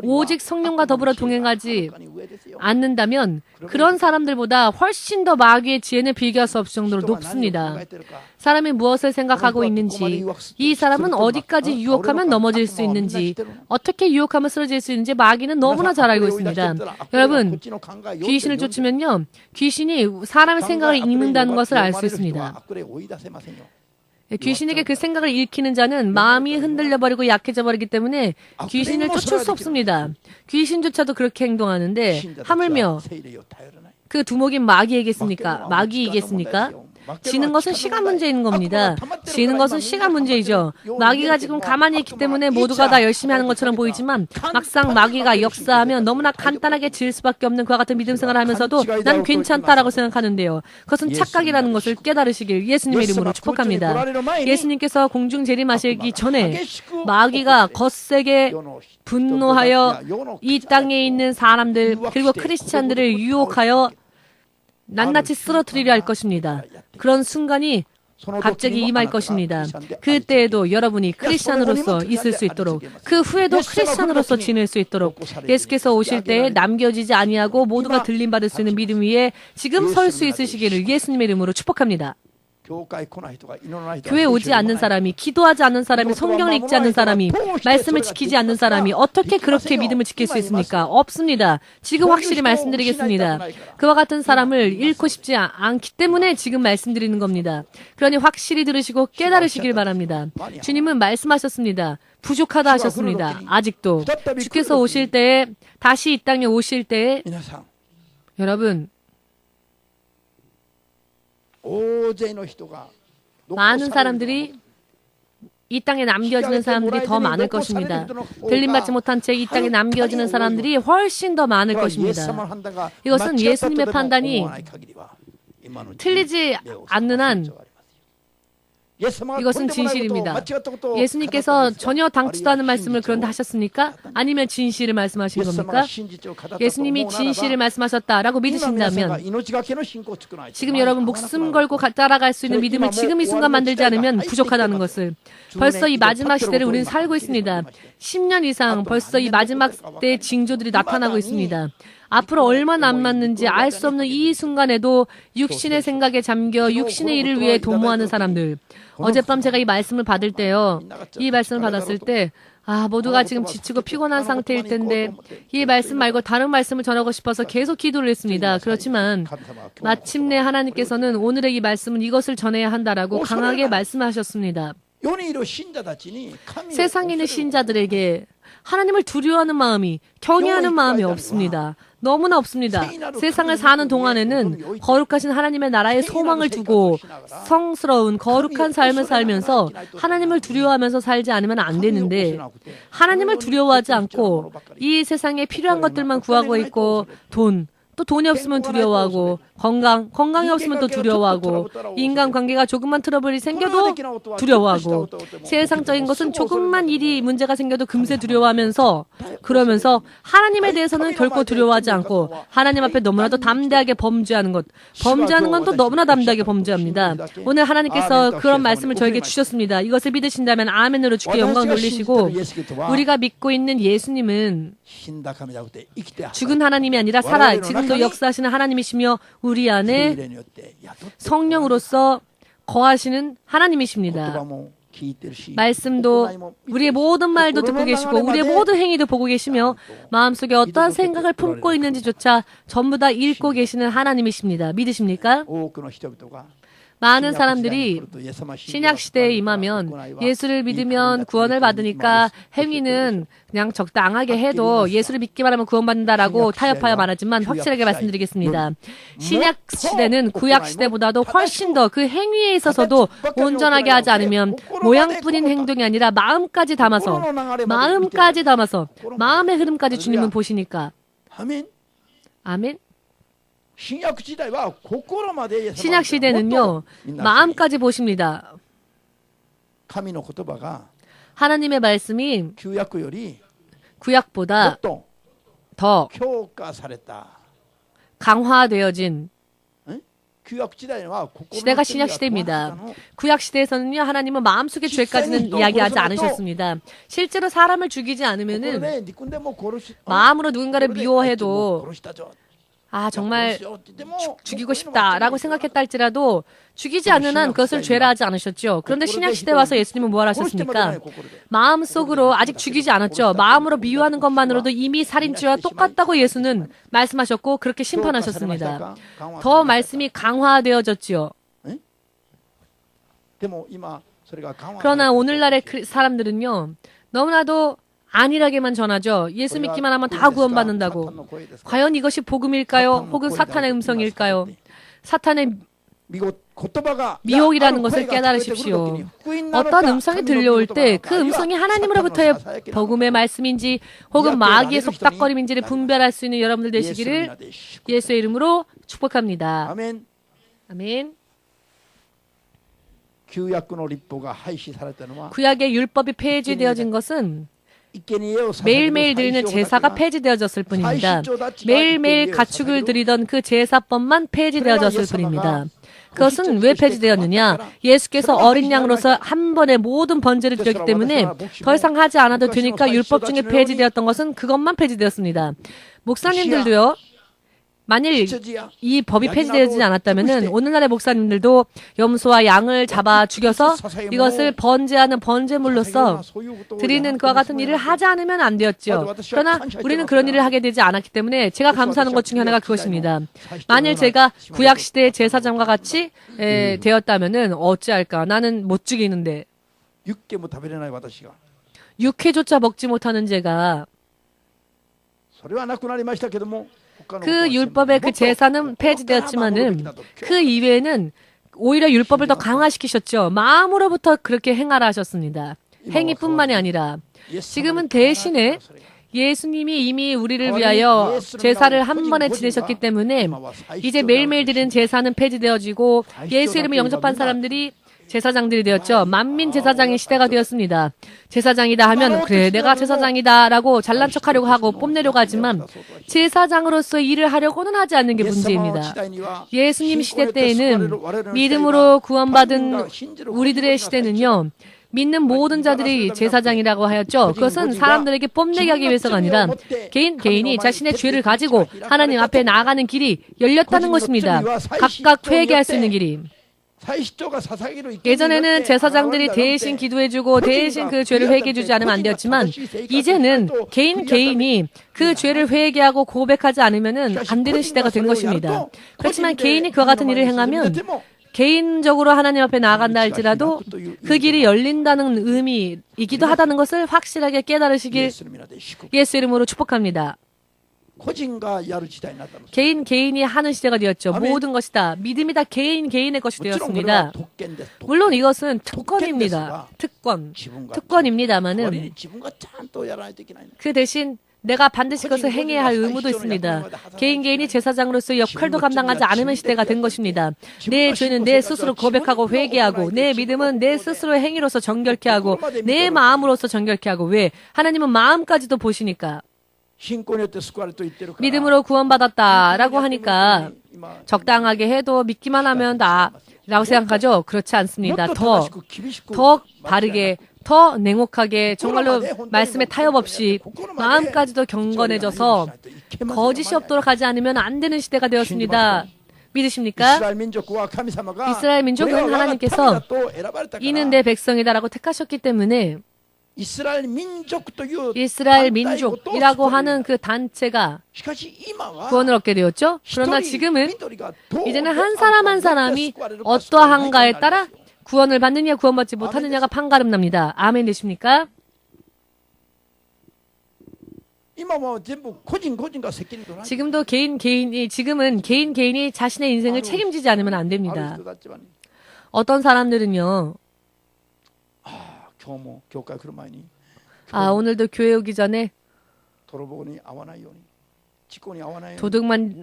오직 성령과 더불어 동행하지 않는다면 그런 사람들보다 훨씬 더 마귀의 지혜는 비교할 수 없을 정도로 높습니다. 사람이 무엇을 생각하고 있는지, 이 사람은 어디까지 유혹하면 넘어질 수 있는지, 어떻게 유혹하면 쓰러질 수 있는지 마귀는 너무나 잘 알고 있습니다. 여러분, 귀신을 쫓으면요, 귀신이 사람의 생각을 읽는다는 것을 알 수 있습니다. 귀신에게 그 생각을 읽히는 자는 마음이 흔들려버리고 약해져버리기 때문에 귀신을 쫓을 수 없습니다. 귀신조차도 그렇게 행동하는데 하물며 그 두목인 마귀이겠습니까? 지는 것은 시간 문제인 겁니다. 지는 것은 시간 문제이죠. 마귀가 지금 가만히 있기 때문에 모두가 다 열심히 하는 것처럼 보이지만 막상 마귀가 역사하면 너무나 간단하게 질 수밖에 없는 그와 같은 믿음 생활을 하면서도 난 괜찮다라고 생각하는데요. 그것은 착각이라는 것을 깨달으시길 예수님의 이름으로 축복합니다. 예수님께서 공중 재림하시기 전에 마귀가 거세게 분노하여 이 땅에 있는 사람들 그리고 크리스찬들을 유혹하여 낱낱이 쓰러뜨리려 할 것입니다. 그런 순간이 갑자기 임할 것입니다. 그때에도 여러분이 크리스찬으로서 있을 수 있도록, 그 후에도 크리스찬으로서 지낼 수 있도록 예수께서 오실 때에 남겨지지 아니하고 모두가 들림받을 수 있는 믿음 위에 지금 설 수 있으시기를 예수님의 이름으로 축복합니다. 교회 오지 않는 사람이, 기도하지 않는 사람이, 성경을 읽지 않는 사람이, 말씀을 지키지 않는 사람이 어떻게 그렇게 믿음을 지킬 수 있습니까? 없습니다. 지금 확실히 말씀드리겠습니다. 그와 같은 사람을 잃고 싶지 않기 때문에 지금 말씀드리는 겁니다. 그러니 확실히 들으시고 깨달으시길 바랍니다. 주님은 말씀하셨습니다. 부족하다 하셨습니다. 아직도 주께서 오실 때에, 다시 이 땅에 오실 때에 여러분, 많은 사람들이, 이 땅에 남겨지는 사람들이 더 많을 것입니다. 들림받지 못한 채 이 땅에 남겨지는 사람들이 훨씬 더 많을 것입니다. 이것은 예수님의 판단이 틀리지 않는 한 이것은 진실입니다. 예수님께서 전혀 당치도 않은 말씀을 그런데 하셨습니까? 아니면 진실을 말씀하신 겁니까? 예수님이 진실을 말씀하셨다라고 믿으신다면, 지금 여러분 목숨 걸고 따라갈 수 있는 믿음을 지금 이 순간 만들지 않으면 부족하다는 것을, 벌써 이 마지막 시대를 우리는 살고 있습니다. 10년 이상 벌써 이 마지막 때의 징조들이 나타나고 있습니다. 앞으로 얼마나 안 맞는지 알 수 없는 이 순간에도 육신의 생각에 잠겨 육신의 일을 위해 도모하는 사람들. 어젯밤 제가 이 말씀을 받을 때요, 이 말씀을 받았을 때 모두가 지금 지치고 피곤한 상태일 텐데 이 말씀 말고 다른 말씀을 전하고 싶어서 계속 기도를 했습니다. 그렇지만 마침내 하나님께서는 오늘의 이 말씀은 이것을 전해야 한다라고 강하게 말씀하셨습니다. 세상에 있는 신자들에게 하나님을 두려워하는 마음이, 경외하는 마음이 없습니다. 너무나 없습니다. 세상을 사는 동안에는 거룩하신 하나님의 나라에 소망을 두고 성스러운 거룩한 삶을 살면서 하나님을 두려워하면서 살지 않으면 안 되는데, 하나님을 두려워하지 않고 이 세상에 필요한 것들만 구하고 있고, 또 돈이 없으면 두려워하고, 건강이 없으면 또 두려워하고, 인간관계가 조금만 트러블이 생겨도 두려워하고, 세상적인 것은 조금만 일이 문제가 생겨도 금세 두려워하면서, 그러면서 하나님에 대해서는 결코 두려워하지 않고 하나님 앞에 너무나도 담대하게 범죄하는 건 또 너무나 담대하게 범죄합니다. 오늘 하나님께서 그런 말씀을 저에게 주셨습니다. 이것을 믿으신다면 아멘으로 주께 영광 돌리시고, 우리가 믿고 있는 예수님은 죽은 하나님이 아니라 살아 지금도 역사하시는 하나님이시며 우리 안에 성령으로서 거하시는 하나님이십니다. 말씀도, 우리의 모든 말도 듣고 계시고 우리의 모든 행위도 보고 계시며 마음속에 어떠한 생각을 품고 있는지조차 전부 다 읽고 계시는 하나님이십니다. 믿으십니까? 많은 사람들이 신약 시대에 임하면 예수를 믿으면 구원을 받으니까 행위는 그냥 적당하게 해도 예수를 믿기만 하면 구원받는다라고 타협하여 말하지만 확실하게 말씀드리겠습니다. 신약 시대는 구약 시대보다도 훨씬 더 그 행위에 있어서도 온전하게 하지 않으면 모양뿐인 행동이 아니라 마음까지 담아서 마음의 흐름까지 주님은 보시니까. 아멘. 신약 시대는요, 마음까지 보십니다. 하나님의 말씀이 구약보다 더 강화되어진 시대가 신약 시대입니다. 구약 시대에서는요, 하나님은 마음속의 죄까지는 이야기하지 않으셨습니다. 실제로 사람을 죽이지 않으면은, 마음으로 누군가를 미워해도 정말 죽이고 싶다라고 생각했다 할지라도 죽이지 않는 한 그것을 죄라 하지 않으셨죠. 그런데 신약시대에 와서 예수님은 뭘 하셨습니까? 마음속으로, 아직 죽이지 않았죠. 마음으로 미워하는 것만으로도 이미 살인죄와 똑같다고 예수는 말씀하셨고 그렇게 심판하셨습니다. 더 말씀이 강화되어졌지요. 그러나 오늘날의 사람들은요, 너무나도 안일하게만 전하죠. 예수 믿기만 하면 다 구원받는다고. 과연 이것이 복음일까요? 혹은 사탄의 음성일까요? 사탄의 미혹이라는 것을 깨달으십시오. 어떤 음성이 들려올 때 그 음성이 하나님으로부터의 복음의 말씀인지 혹은 마귀의 속닥거림인지를 분별할 수 있는 여러분들 되시기를 예수의 이름으로 축복합니다. 아멘. 아멘. 구약의 구약의 율법이 폐지되어진 것은 매일매일 드리는 제사가 폐지되어졌을 뿐입니다. 매일매일 가축을 드리던 그 제사법만 폐지되어졌을 뿐입니다. 그것은 왜 폐지되었느냐? 예수께서 어린 양으로서 한 번에 모든 번제를 드렸기 때문에 더 이상 하지 않아도 되니까 율법 중에 폐지되었던 것은 그것만 폐지되었습니다. 목사님들도요. 만일 이 법이 폐지되지 않았다면 오늘날의 목사님들도 염소와 양을 잡아 죽여서 이것을 번제하는 번제물로서 드리는 그와 같은 일을 하지 않으면 안 되었죠. 그러나 우리는 그런 일을 하게 되지 않았기 때문에 제가 감사하는 것 중에 하나가 그것입니다. 만일 제가 구약시대의 제사장과 같이 되었다면 어찌할까? 나는 못 죽이는데 육회조차 먹지 못하는 제가 그 율법의 그 제사는 폐지되었지만은 그 이외에는 오히려 율법을 더 강화시키셨죠. 마음으로부터 그렇게 행하라 하셨습니다. 행위뿐만이 아니라 지금은 대신에 예수님이 이미 우리를 위하여 제사를 한 번에 지내셨기 때문에 이제 매일매일 드리는 제사는 폐지되어지고 예수 이름을 영접한 사람들이 제사장들이 되었죠. 만민 제사장의 시대가 되었습니다. 제사장이다 하면 그래 내가 제사장이다 라고 잘난 척하려고 하고 뽐내려고 하지만 제사장으로서 일을 하려고는 하지 않는 게 문제입니다. 예수님 시대 때에는 믿음으로 구원받은 우리들의 시대는요. 믿는 모든 자들이 제사장이라고 하였죠. 그것은 사람들에게 뽐내게 하기 위해서가 아니라 개인이 자신의 죄를 가지고 하나님 앞에 나아가는 길이 열렸다는 것입니다. 각각 회개할 수 있는 길이. 예전에는 제사장들이 대신 기도해주고 대신 그 죄를 회개해주지 않으면 안 되었지만 이제는 개인이 그 죄를 회개하고 고백하지 않으면 안 되는 시대가 된 것입니다. 그렇지만 개인이 그와 같은 일을 행하면 개인적으로 하나님 앞에 나아간다 할지라도 그 길이 열린다는 의미이기도 하다는 것을 확실하게 깨달으시길 예수 이름으로 축복합니다. 개인이 하는 시대가 되었죠. 모든 것이 다 믿음이 다 개인의 것이 되었습니다. 물론 이것은 특권입니다. 특권입니다만은 그 대신 내가 반드시 그것을 행해야 할 의무도 있습니다. 개인이 제사장으로서의 역할도 감당하지 않으면 시대가 된 것입니다. 내 죄는 내 스스로 고백하고 회개하고 내 믿음은 내 스스로의 행위로서 정결케 하고 내 마음으로서 정결케 하고 왜? 하나님은 마음까지도 보시니까. 믿음으로 구원받았다라고 하니까 적당하게 해도 믿기만 하면 다라고 생각하죠? 그렇지 않습니다. 더 바르게 더 냉혹하게 정말로 말씀에 타협 없이 마음까지도 경건해져서 거짓이 없도록 하지 않으면 안 되는 시대가 되었습니다. 믿으십니까? 이스라엘 민족은 하나님께서 이는 내 백성이다라고 택하셨기 때문에 이스라엘 민족이라고 하는 그 단체가 구원을 얻게 되었죠. 그러나 지금은 이제는 한 사람 한 사람이 어떠한가에 따라 구원을 받느냐 구원받지 못하느냐가 판가름 납니다. 아멘 되십니까? 지금도 지금은 개인이 자신의 인생을 책임지지 않으면 안 됩니다. 어떤 사람들은요. 오늘도 교회 오기 전에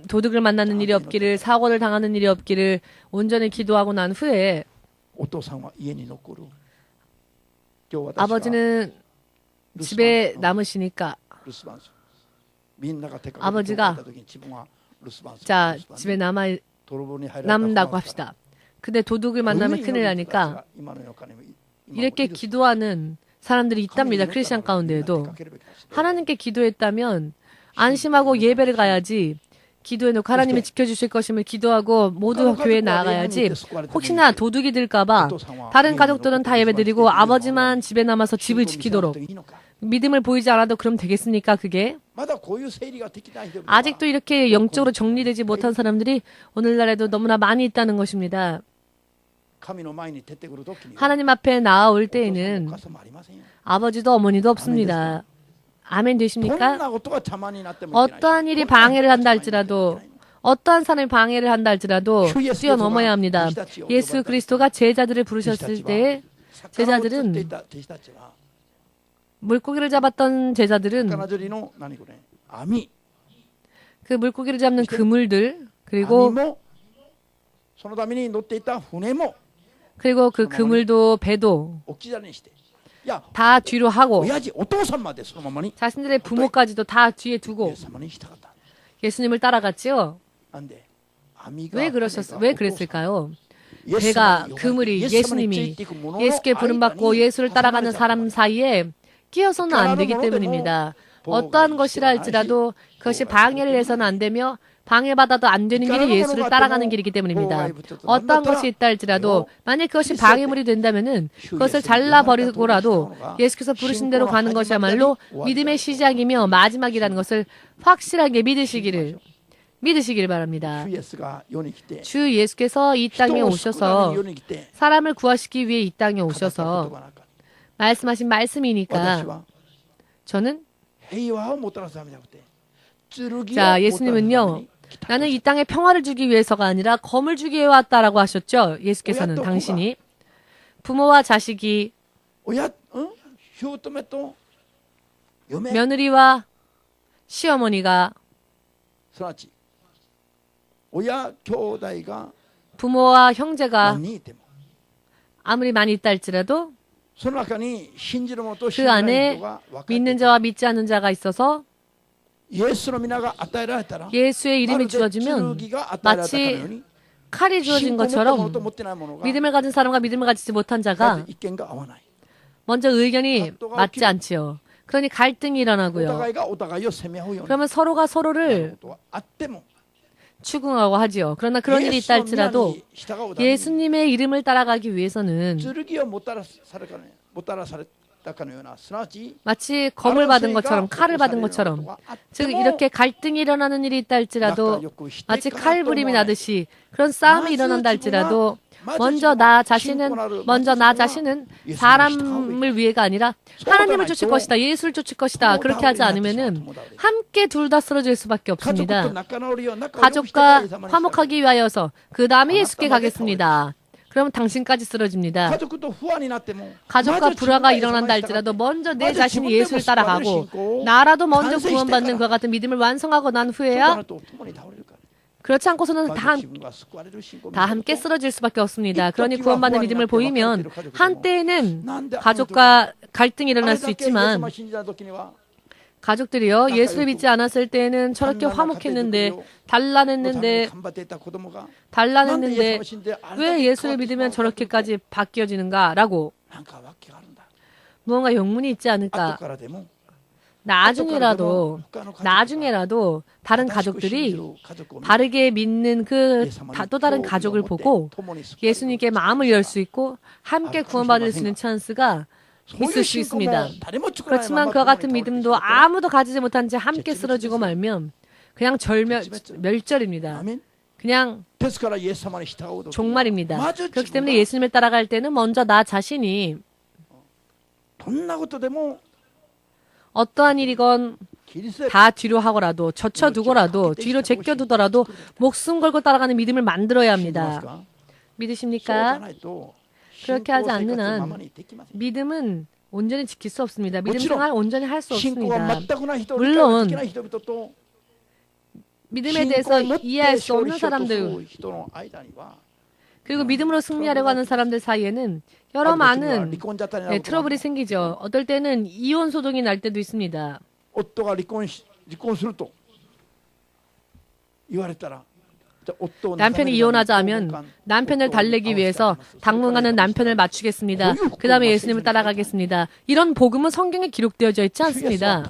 도둑을 만나는 일이 없기를, 사고를 당하는 일이 없기를 온전히 기도하고 난 후에 아버지는 집에 남으시니까 아버지가 자 집에 남는다고 합시다. 근데 도둑을 만나면 큰일 나니까 이렇게 기도하는 사람들이 있답니다. 크리스천 가운데에도. 하나님께 기도했다면 안심하고 예배를 가야지 기도해놓고 하나님이 지켜주실 것임을 기도하고 모두 교회에 나아가야지 혹시나 도둑이 들까봐 다른 가족들은 다 예배드리고 아버지만 집에 남아서 집을 지키도록 믿음을 보이지 않아도 그럼 되겠습니까 그게? 아직도 이렇게 영적으로 정리되지 못한 사람들이 오늘날에도 너무나 많이 있다는 것입니다. 하나님 앞에 나아올 때에는 아버지도 어머니도 없습니다. 아멘 되십니까? 어떠한 일이 방해를 한다 할지라도 어떠한 사람이 방해를 한다 할지라도 뛰어넘어야 합니다. 예수 그리스도가 제자들을 부르셨을 때 제자들은 물고기를 잡았던 제자들은 그 물고기를 잡는 그물들 그리고 그 그물도 배도 다 뒤로 하고 자신들의 부모까지도 다 뒤에 두고 예수님을 따라갔지요. 왜 그랬을까요? 배가 그물이 예수님이 예수께 부름받고 예수를 따라가는 사람 사이에 끼어서는 안 되기 때문입니다. 어떠한 것이라 할지라도 그것이 방해를 해서는 안 되며 방해받아도 안 되는 길이 예수를 따라가는 길이기 때문입니다. 어떠한 것이 있다 할지라도 만약 그것이 방해물이 된다면은 그것을 잘라버리고라도 예수께서 부르신 대로 가는 것이야말로 믿음의 시작이며 마지막이라는 것을 확실하게 믿으시기를 바랍니다. 주 예수께서 이 땅에 오셔서 사람을 구하시기 위해 이 땅에 오셔서 말씀하신 말씀이니까 저는 자, 예수님은요, 나는 이 땅에 평화를 주기 위해서가 아니라 검을 주기 위해 왔다라고 하셨죠. 예수께서는 당신이 부모와 자식이 며느리와 시어머니가 부모와 형제가 아무리 많이 있다 할지라도 그 안에 믿는 자와 믿지 않는 자가 있어서 예수의 이름이 주어지면 마치 칼이 주어진 것처럼 믿음을 가진 사람과 믿음을 가지지 못한 자가 먼저 의견이 맞지 않지요. 그러니 갈등이 일어나고요. 그러면 서로가 서로를 추궁하고 하지요. 그러나 그런 일이 있다 할지라도 예수님의 이름을 따라가기 위해서는 마치 검을 받은 것처럼 칼을 받은 것처럼 즉 이렇게 갈등이 일어나는 일이 있다 할지라도 마치 칼부림이 나듯이 그런 싸움이 일어난다 할지라도 먼저 나 자신은 사람을 위해가 아니라 하나님을 쫓을 것이다. 예수를 쫓을 것이다. 그렇게 하지 않으면은 함께 둘 다 쓰러질 수밖에 없습니다. 가족과 화목하기 위하여서 그 다음에 예수께 가겠습니다. 그러면 당신까지 쓰러집니다. 가족과 불화가 일어난다 할지라도 먼저 내 자신이 예수를 따라가고 나라도 먼저 구원받는 그와 같은 믿음을 완성하고 난 후에야 그렇지 않고서는 다 함께 쓰러질 수밖에 없습니다. 그러니 구원받는 믿음을 보이면 한때에는 가족과 갈등이 일어날 수 있지만 가족들이요 예수를 믿지 않았을 때에는 저렇게 화목했는데 단란했는데 왜 예수를 믿으면 저렇게까지 바뀌어지는가라고 무언가 용문이 있지 않을까. 나중에라도 다른 가족들이 바르게 믿는 그 또 다른 가족을 보고 예수님께 마음을 열 수 있고 함께 구원받을 수 있는 찬스가 있을 수 있습니다. 그렇지만 그와 같은 믿음도 아무도 가지지 못한 채 함께 쓰러지고 말면 그냥 멸절입니다. 그냥 종말입니다. 그렇기 때문에 예수님을 따라갈 때는 먼저 나 자신이 어떠한 일이건 다 뒤로 하고라도 젖혀두고라도 뒤로 제껴두더라도 목숨 걸고 따라가는 믿음을 만들어야 합니다. 믿으십니까? 그렇게 하지 않는 한 믿음은 온전히 지킬 수 없습니다. 믿음 생활 온전히 할 수 없습니다. 물론 믿음에 대해서 이해할 수 없는 사람들 그리고 믿음으로 승리하려고 하는 사람들 사이에는 여러 많은 트러블이 생기죠. 어떨 때는 이혼 소동이 날 때도 있습니다. 남편이 이혼하자 하면 남편을 달래기 위해서 당분간은 남편을 맞추겠습니다. 그 다음에 예수님을 따라가겠습니다. 이런 복음은 성경에 기록되어져 있지 않습니다.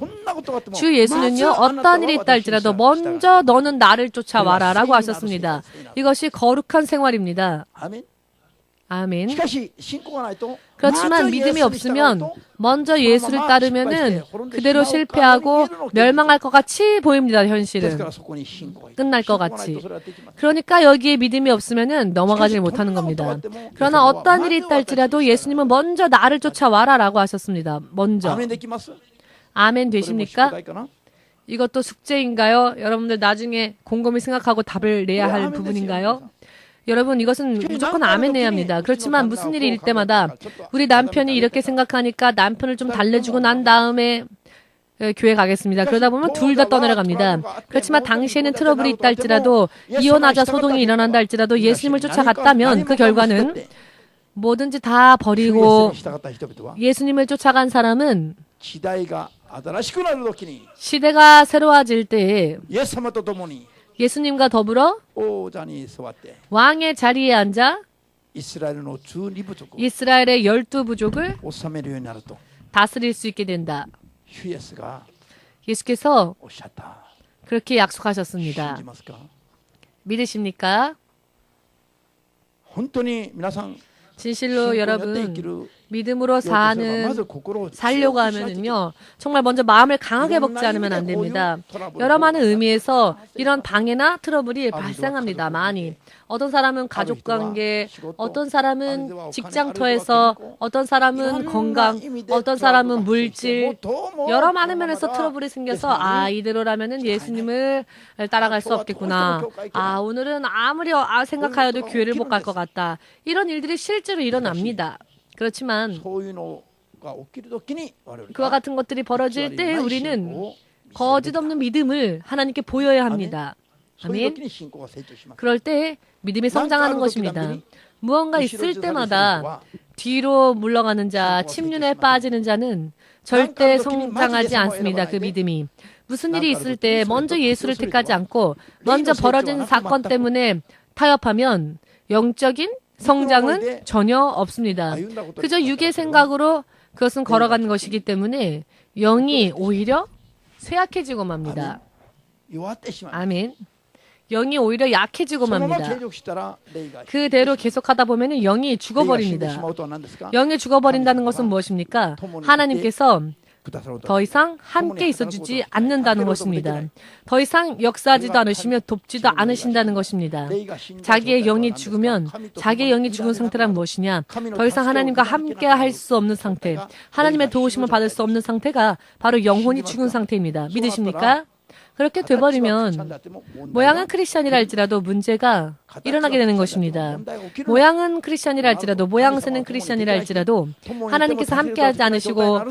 주 예수는요 어떠한 일이 있다 할지라도 먼저 너는 나를 쫓아와라 라고 하셨습니다. 이것이 거룩한 생활입니다. 아멘. 그렇지만 믿음이 없으면 먼저 예수를 따르면은 그대로 실패하고 멸망할 것 같이 보입니다. 현실은 끝날 것 같이. 그러니까 여기에 믿음이 없으면은 넘어가지 못하는 겁니다. 그러나 어떠한 일이 있다 할지라도 예수님은 먼저 나를 쫓아와라 라고 하셨습니다. 먼저. 아멘 되십니까? 이것도 숙제인가요? 여러분들 나중에 곰곰이 생각하고 답을 내야 할 부분인가요? 여러분 이것은 무조건 아멘 해야 합니다. 그렇지만 무슨 일이 일 때마다 우리 남편이 이렇게 생각하니까 남편을 좀 달래주고 난 다음에 교회 가겠습니다. 그러다 보면 둘 다 떠내려갑니다. 그렇지만 당시에는 트러블이 있다 할지라도 이혼하자 소동이 일어난다 할지라도 예수님을 쫓아갔다면 그 결과는 뭐든지 다 버리고 예수님을 쫓아간 사람은 시대가 새로워질 때에 예수님과 더불어 왕의 자리에 앉아 이스라엘의 12부족을 다스릴 수 있게 된다. 예수께서 그렇게 약속하셨습니다. 믿으십니까? 진실로 여러분 믿음으로 살려고 하면은요 정말 먼저 마음을 강하게 먹지 않으면 안 됩니다. 여러 많은 의미에서 이런 방해나 트러블이 발생합니다. 많이. 어떤 사람은 가족관계, 어떤 사람은 직장터에서, 어떤 사람은 건강, 어떤 사람은 물질, 여러 많은 면에서 트러블이 생겨서 이대로라면은 예수님을 따라갈 수 없겠구나. 오늘은 아무리 생각하여도 교회를 못 갈 것 같다. 이런 일들이 실제로 일어납니다. 그렇지만 그와 같은 것들이 벌어질 때 우리는 거짓 없는 믿음을 하나님께 보여야 합니다. 아멘. 그럴 때 믿음이 성장하는 것입니다. 무언가 있을 때마다 뒤로 물러가는 자, 침륜에 빠지는 자는 절대 성장하지 않습니다. 그 믿음이. 무슨 일이 있을 때 먼저 예수를 택하지 않고 먼저 벌어진 사건 때문에 타협하면 영적인 성장은 전혀 없습니다. 그저 육의 생각으로 그것은 걸어가는 것이기 때문에 영이 오히려 쇠약해지고 맙니다. 아멘. 영이 오히려 약해지고 맙니다. 그대로 계속하다 보면 영이 죽어버립니다. 영이 죽어버린다는 것은 무엇입니까? 하나님께서 더 이상 함께 있어주지 않는다는 것입니다. 더 이상 역사하지도 않으시며 돕지도 않으신다는 것입니다. 자기의 영이 죽으면 자기의 영이 죽은 상태란 무엇이냐? 더 이상 하나님과 함께 할 수 없는 상태, 하나님의 도우심을 받을 수 없는 상태가 바로 영혼이 죽은 상태입니다. 믿으십니까? 그렇게 돼버리면 모양은 크리스찬이라 할지라도 문제가 일어나게 되는 것입니다. 모양은 크리스찬이라 할지라도 모양새는 크리스찬이라 할지라도 하나님께서 함께하지 않으시고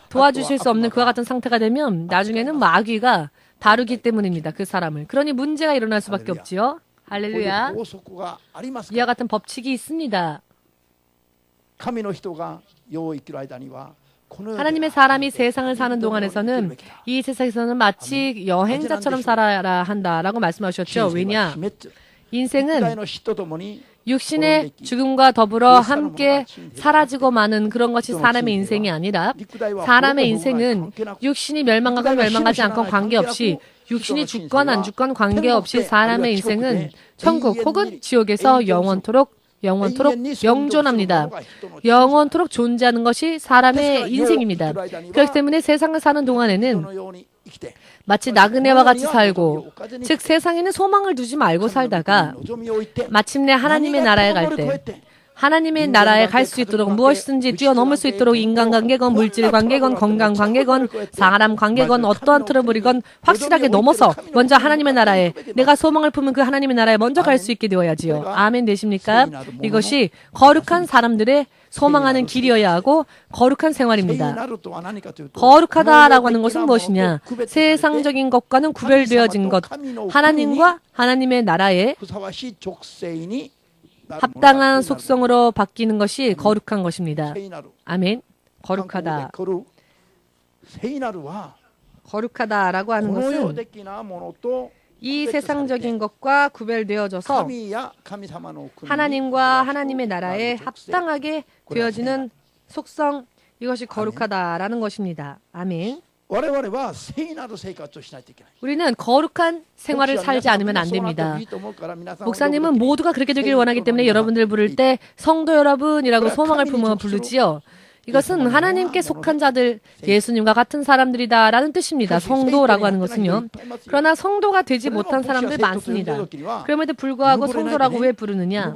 도와주실 수 없는 그와 같은 상태가 되면 나중에는 마귀가 다루기 때문입니다. 그 사람을. 그러니 문제가 일어날 수밖에 없지요. 할렐루야. 이와 같은 법칙이 있습니다. 하나님의 사람이 세상을 사는 동안에서는 이 세상에서는 마치 여행자처럼 살아야 한다라고 말씀하셨죠. 왜냐? 인생은 육신의 죽음과 더불어 함께 사라지고 마는 그런 것이 사람의 인생이 아니라 사람의 인생은 육신이 멸망하건 멸망하지 않건 관계없이 육신이 죽건 안 죽건 관계없이 사람의 인생은 천국 혹은 지옥에서 영원토록 영존합니다. 영원토록 존재하는 것이 사람의 인생입니다. 그렇기 때문에 세상을 사는 동안에는 마치 나그네와 같이 살고, 즉 세상에는 소망을 두지 말고 살다가 마침내 하나님의 나라에 갈 때 하나님의 나라에 갈 수 있도록 무엇이든지 뛰어넘을 수 있도록 인간관계건 물질관계건 건강관계건 사람관계건 어떠한 트러블이건 확실하게 넘어서 먼저 하나님의 나라에 내가 소망을 품은 그 하나님의 나라에 먼저 갈 수 있게 되어야지요. 아멘 되십니까? 이것이 거룩한 사람들의 소망하는 길이어야 하고 거룩한 생활입니다. 거룩하다라고 하는 것은 무엇이냐? 세상적인 것과는 구별되어진 것, 하나님과 하나님의 나라에 합당한 속성으로 바뀌는 것이 거룩한 것입니다. 아멘. 거룩하다. 거룩하다라고 하는 것은 이 세상적인 것과 구별되어져서 하나님과 하나님의 나라에 합당하게 되어지는 속성, 이것이 거룩하다라는 것입니다. 아멘. 우리는 거룩한 생활을 살지 않으면 안 됩니다. 목사님은 모두가 그렇게 되길 원하기 때문에 여러분들 부를 때 성도 여러분이라고 소망을 품어 부르지요. 이것은 하나님께 속한 자들, 예수님과 같은 사람들이다라는 뜻입니다. 성도라고 하는 것은요. 그러나 성도가 되지 못한 사람들 많습니다. 그럼에도 불구하고 성도라고 왜 부르느냐?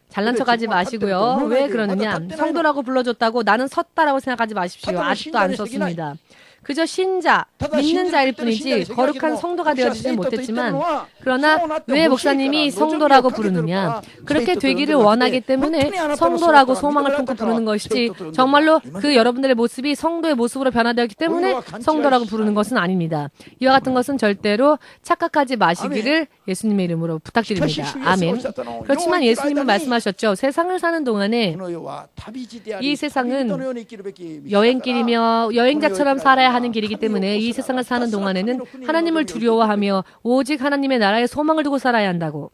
잘난 척하지 마시고요. 왜 그러느냐? 성도라고 불러줬다고 나는 섰다라고 생각하지 마십시오. 아직도 안 섰습니다. 그저 신자, 믿는 자일 뿐이지 거룩한 성도가 되어지지 못했지만, 그러나 왜 목사님이 성도라고 부르느냐? 그렇게 되기를 원하기 때문에 성도라고 소망을 품고 부르는 것이지 정말로 그 여러분들의 모습이 성도의 모습으로 변화되었기 때문에 성도라고 부르는 것은 아닙니다. 이와 같은 것은 절대로 착각하지 마시기를 예수님의 이름으로 부탁드립니다. 아멘. 그렇지만 예수님은 말씀하셨죠. 세상을 사는 동안에 이 세상은 여행길이며 여행자처럼 살아야 하는 길이기 때문에 이 세상을 사는 동안에는 하나님을 두려워하며 오직 하나님의 나라에 소망을 두고 살아야 한다고.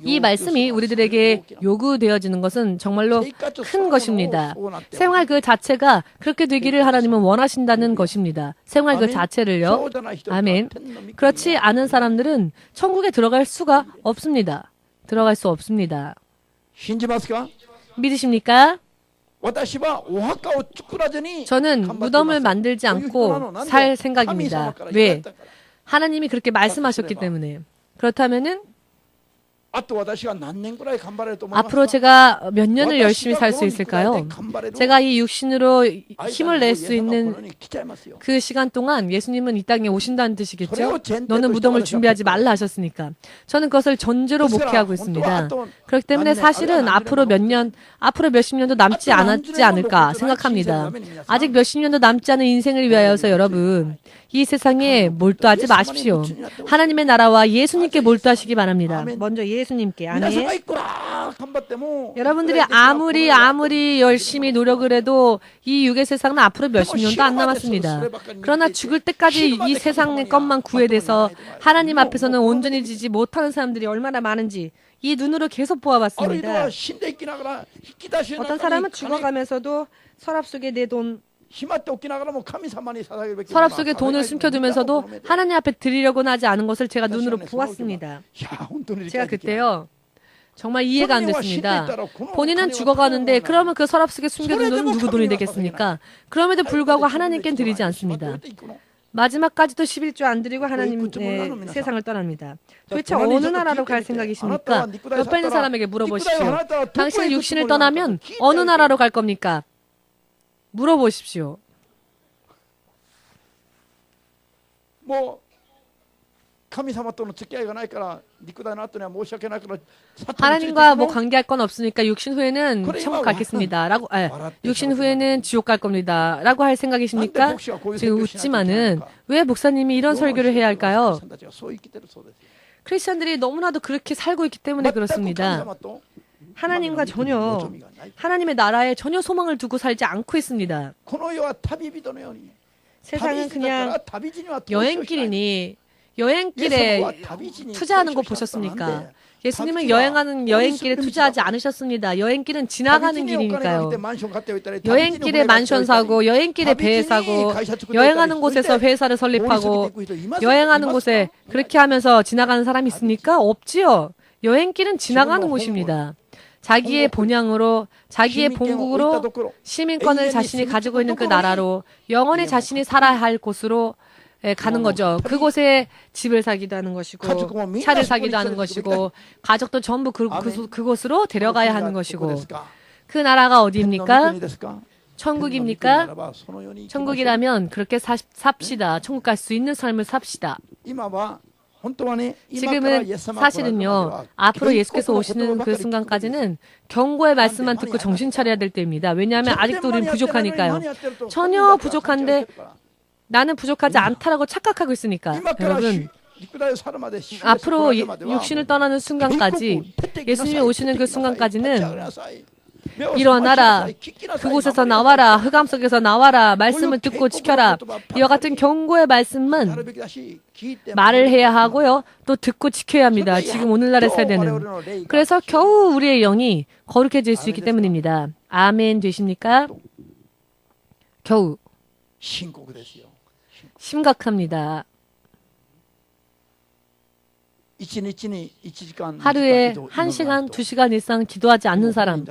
이 말씀이 우리들에게 요구되어지는 것은 정말로 큰 것입니다. 생활 그 자체가 그렇게 되기를 하나님은 원하신다는 것입니다. 생활 그 자체를요. 아멘. 그렇지 않은 사람들은 천국에 들어갈 수가 없습니다. 들어갈 수 없습니다. 믿으십니까? 저는 무덤을 만들지 않고 살 생각입니다. 왜? 하나님이 그렇게 말씀하셨기 때문에. 그렇다면은 앞으로 제가 몇 년을 열심히 살 수 있을까요? 제가 이 육신으로 힘을 낼 수 있는 그 시간 동안 예수님은 이 땅에 오신다는 뜻이겠죠? 너는 무덤을 준비하지 말라 하셨으니까. 저는 그것을 전제로 목회하고 있습니다. 그렇기 때문에 사실은 앞으로 몇십 년도 남지 않았지 않을까 생각합니다. 아직 몇십 년도 남지 않은 인생을 위하여서 여러분, 이 세상에 몰두하지 마십시오. 하나님의 나라와 예수님께 몰두하시기 바랍니다. 먼저 예수님께. 아멘. 여러분들이 아무리 열심히 노력을 해도 이 육의 세상은 앞으로 몇십 년도 안 남았습니다. 그러나 죽을 때까지 이 세상의 것만 구해대서 하나님 앞에서는 온전히 지지 못하는 사람들이 얼마나 많은지 이 눈으로 계속 보아봤습니다. 어떤 사람은 죽어가면서도 서랍 속에 내 돈, 서랍 속에 돈을 숨겨두면서도 하나님 앞에 드리려고는 하지 않은 것을 제가 눈으로 보았습니다. 제가 그때요, 정말 이해가 안 됐습니다. 본인은 죽어가는데 그러면 그 서랍 속에 숨겨둔 돈은 누구 돈이 되겠습니까? 그럼에도 불구하고 하나님께 드리지 않습니다. 마지막까지도 11조 안 드리고 하나님의 세상을 떠납니다. 도대체 어느 나라로 갈 생각이십니까? 옆에 있는 사람에게 물어보십시오. 당신은 육신을 떠나면 어느 나라로 갈 겁니까? 물어보십시오. 하나님과 뭐 관계할 건 없으니까 육신 후에는 천국 가겠습니다. 라고, 육신 후에는 지옥 갈 겁니다. 라고 할 생각이십니까? 지금 웃지만은 왜 목사님이 이런 설교를 해야 할까요? 크리스천들이 너무나도 그렇게 살고 있기 때문에 그렇습니다. 하나님과 전혀, 하나님의 나라에 전혀 소망을 두고 살지 않고 있습니다. 세상은 그냥 여행길이니 여행길에 투자하는 거 보셨습니까? 예수님은 여행길에 투자하지 않으셨습니다. 여행길은 지나가는 길이니까요. 여행길에 만션 사고, 여행길에 배 사고, 여행하는 곳에서 회사를 설립하고, 여행하는 곳에 그렇게 하면서 지나가는 사람이 있습니까? 없지요. 여행길은 지나가는 곳입니다. 자기의 본향으로, 자기의 본국으로, 시민권을 자신이 가지고 있는 그 나라로, 영원히 자신이 살아야 할 곳으로 가는 거죠. 그곳에 집을 사기도 하는 것이고, 차를 사기도 하는 것이고, 가족도 전부 그곳으로 데려가야 하는 것이고, 그 나라가 어디입니까? 천국입니까? 천국이라면 그렇게 삽시다. 천국 갈 수 있는 삶을 삽시다. 지금은 사실은요, 앞으로 예수께서 오시는 그 순간까지는 경고의 말씀만 듣고 정신 차려야 될 때입니다. 왜냐하면 아직도 우리는 부족하니까요. 전혀 부족한데 나는 부족하지 않다라고 착각하고 있으니까. 여러분, 앞으로 육신을 떠나는 순간까지, 예수님이 오시는 그 순간까지는 일어나라, 그곳에서 나와라, 흑암 속에서 나와라, 말씀을 듣고 지켜라, 이와 같은 경고의 말씀만 말을 해야 하고요, 또 듣고 지켜야 합니다. 지금 오늘날의 세대는. 그래서 겨우 우리의 영이 거룩해질 수 있기 때문입니다. 아멘 되십니까? 겨우. 심각합니다. 하루에 1시간, 2시간 이상 기도하지 않는 사람.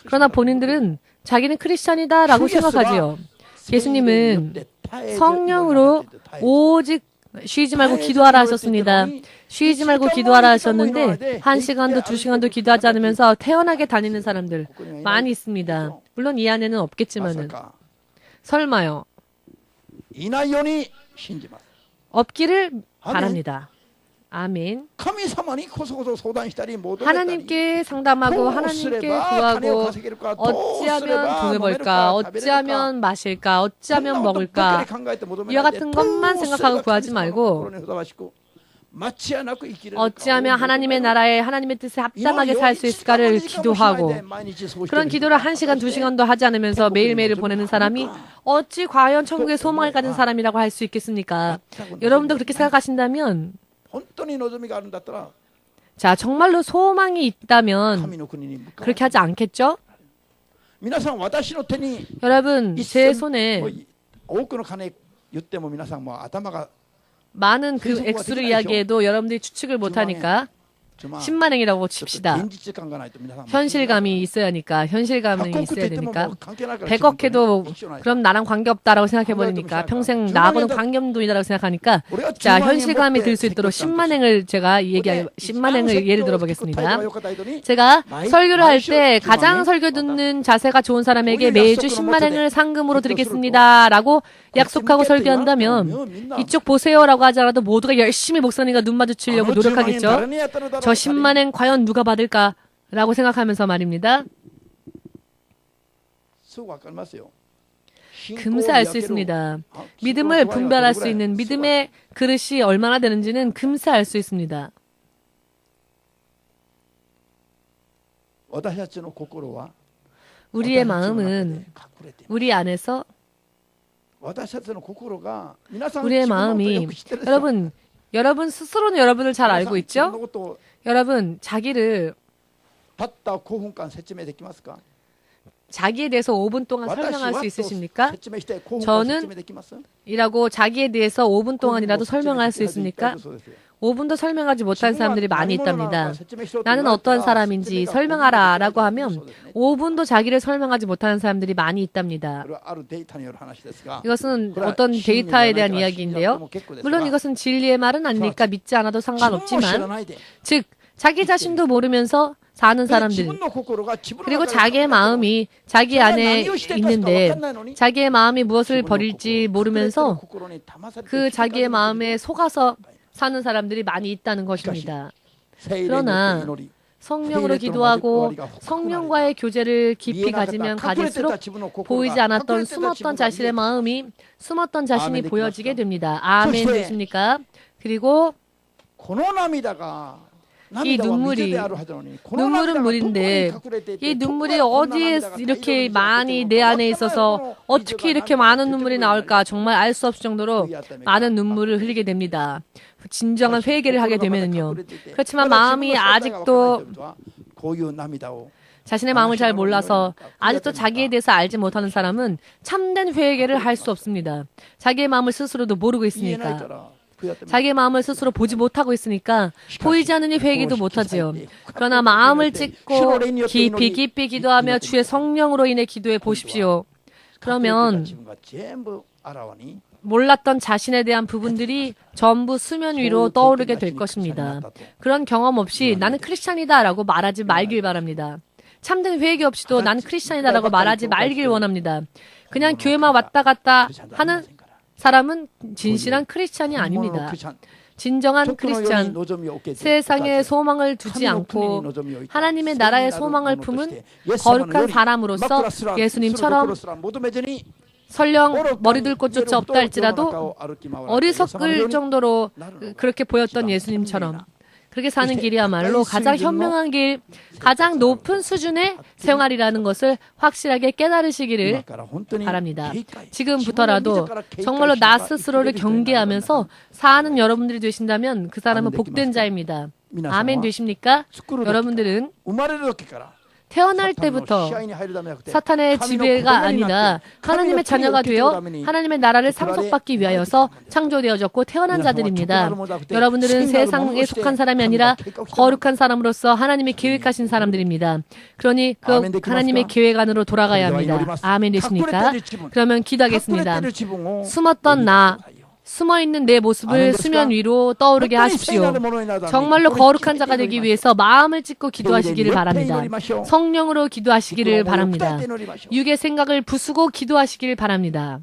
그러나 본인들은 자기는 크리스찬이다 라고 생각하지요. 예수님은 성령으로 오직 쉬지 말고 기도하라 하셨습니다. 쉬지 말고 기도하라 하셨는데 1시간도 2시간도 기도하지 않으면서 태연하게 다니는 사람들 많이 있습니다. 물론 이 안에는 없겠지만은. 설마요. 없기를 바랍니다. 아멘. 하나님께 상담하고 하나님께 구하고 어찌하면 돈을 벌까, 어찌하면 마실까, 어찌하면 먹을까, 이와 같은 것만 생각하고 구하지 말고 어찌하면 하나님의 나라에 하나님의 뜻에 합당하게 살 수 있을까를 기도하고, 그런 기도를 1시간, 2시간도 하지 않으면서 매일매일 보내는 사람이 어찌 과연 천국의 소망을 가진 사람이라고 할 수 있겠습니까? 여러분도 그렇게 생각하신다면 자, 정말로 소망이 있다면 그렇게 하지 않겠죠? 여러분, 제 손에 많은 그 액수를 이야기해도 여러분들이 추측을 못하니까 10만행이라고 칩시다. 현실감이 있어야 하니까, 현실감이 있어야 되니까. 100억 해도 그럼 나랑 관계없다라고 생각해버리니까 평생 나하고는 관계없는 생각하니까 자, 현실감이 들 수 있도록 10만행을 제가 10만행을 예를 들어보겠습니다. 제가 설교를 할 때 가장 설교 듣는 자세가 좋은 사람에게 매주 10만행을 상금으로 드리겠습니다 라고 약속하고 설교한다면 이쪽 보세요라고 하더라도 모두가 열심히 목사님과 눈 마주치려고 노력하겠죠. 저 10만행 과연 누가 받을까라고 생각하면서 말입니다. 금세 알 수 있습니다. 믿음을 분별할 수 있는 믿음의 그릇이 얼마나 되는지는 금세 알 수 있습니다. 우리의 마음은 우리 안에서 우리의 마음이 여러분 스스로는 여러분을 잘 알고 있죠? 여러분 자기를 자기에 대해서 5분 동안 설명할 수 있으십니까? 저는 이라고 자기에 대해서 5분 동안이라도 설명할 수 있습니까? 5분도 설명하지 못한 사람들이 많이 있답니다. 나는 어떤 사람인지 설명하라 라고 하면 5분도 자기를 설명하지 못하는 사람들이 많이 있답니다. 이것은 어떤 데이터에 대한 이야기인데요. 물론 이것은 진리의 말은 아니니까 믿지 않아도 상관없지만 즉 자기 자신도 모르면서 사는 사람들 그리고 자기의 마음이 자기 안에 있는데 자기의 마음이 무엇을 버릴지 모르면서 그 자기의 마음에 속아서 사는 사람들이 많이 있다는 것입니다. 그러나 성령으로 기도하고 성령과의 교제를 깊이 가지면 가질수록 보이지 않았던 숨었던 자신의 마음이 숨었던 자신이 보여지게 됩니다. 아멘 되십니까? 그리고 이 눈물은 물인데 이 눈물이 어디에 이렇게 많이 내 안에 있어서 어떻게 이렇게 많은 눈물이 나올까 정말 알 수 없을 정도로 많은 눈물을 흘리게 됩니다. 진정한 회개를 하게 되면요. 그렇지만 마음이 아직도 자신의 마음을 잘 몰라서 아직도 자기에 대해서 알지 못하는 사람은 참된 회개를 할 수 없습니다. 자기의 마음을 스스로도 모르고 있으니까. 자기의 마음을 스스로 보지 못하고 있으니까 보이지 않으니 회개도 못하지요. 그러나 마음을 찢고 깊이 기도하며 주의 성령으로 인해 기도해 보십시오. 그러면 몰랐던 자신에 대한 부분들이 전부 수면 위로 떠오르게 될 것입니다. 그런 경험 없이 나는 크리스찬이다 라고 말하지 말길 바랍니다. 참된 회개 없이도 나는 크리스찬이다 라고 말하지 말길 원합니다. 그냥 교회만 왔다 갔다 하는 사람은 진실한 크리스찬이 아닙니다. 진정한 크리스찬, 세상에 소망을 두지 않고 하나님의 나라의 소망을 품은 거룩한 사람으로서 예수님처럼 설령 머리들 곳조차 없다 할지라도 어리석을 정도로 그렇게 보였던 예수님처럼 그렇게 사는 길이야말로 가장 현명한 길, 가장 높은 수준의 생활이라는 것을 확실하게 깨달으시기를 바랍니다. 지금부터라도 정말로 나 스스로를 경계하면서 사는 여러분들이 되신다면 그 사람은 복된 자입니다. 아멘 되십니까? 여러분들은 태어날 때부터 사탄의 지배가 아니라 하나님의 자녀가 되어 하나님의 나라를 상속받기 위하여서 창조되어졌고 태어난 자들입니다. 여러분들은 세상에 속한 사람이 아니라 거룩한 사람으로서 하나님이 계획하신 사람들입니다. 그러니 그 하나님의 계획 안으로 돌아가야 합니다. 아멘 되십니까? 그러면 기도하겠습니다. 숨었던 나, 숨어있는 내 모습을 수면 위로 떠오르게 하십시오. 정말로 거룩한 자가 되기 위해서 마음을 찢고 기도하시기를 바랍니다. 성령으로 기도하시기를 바랍니다. 육의 생각을 부수고 기도하시기를 바랍니다.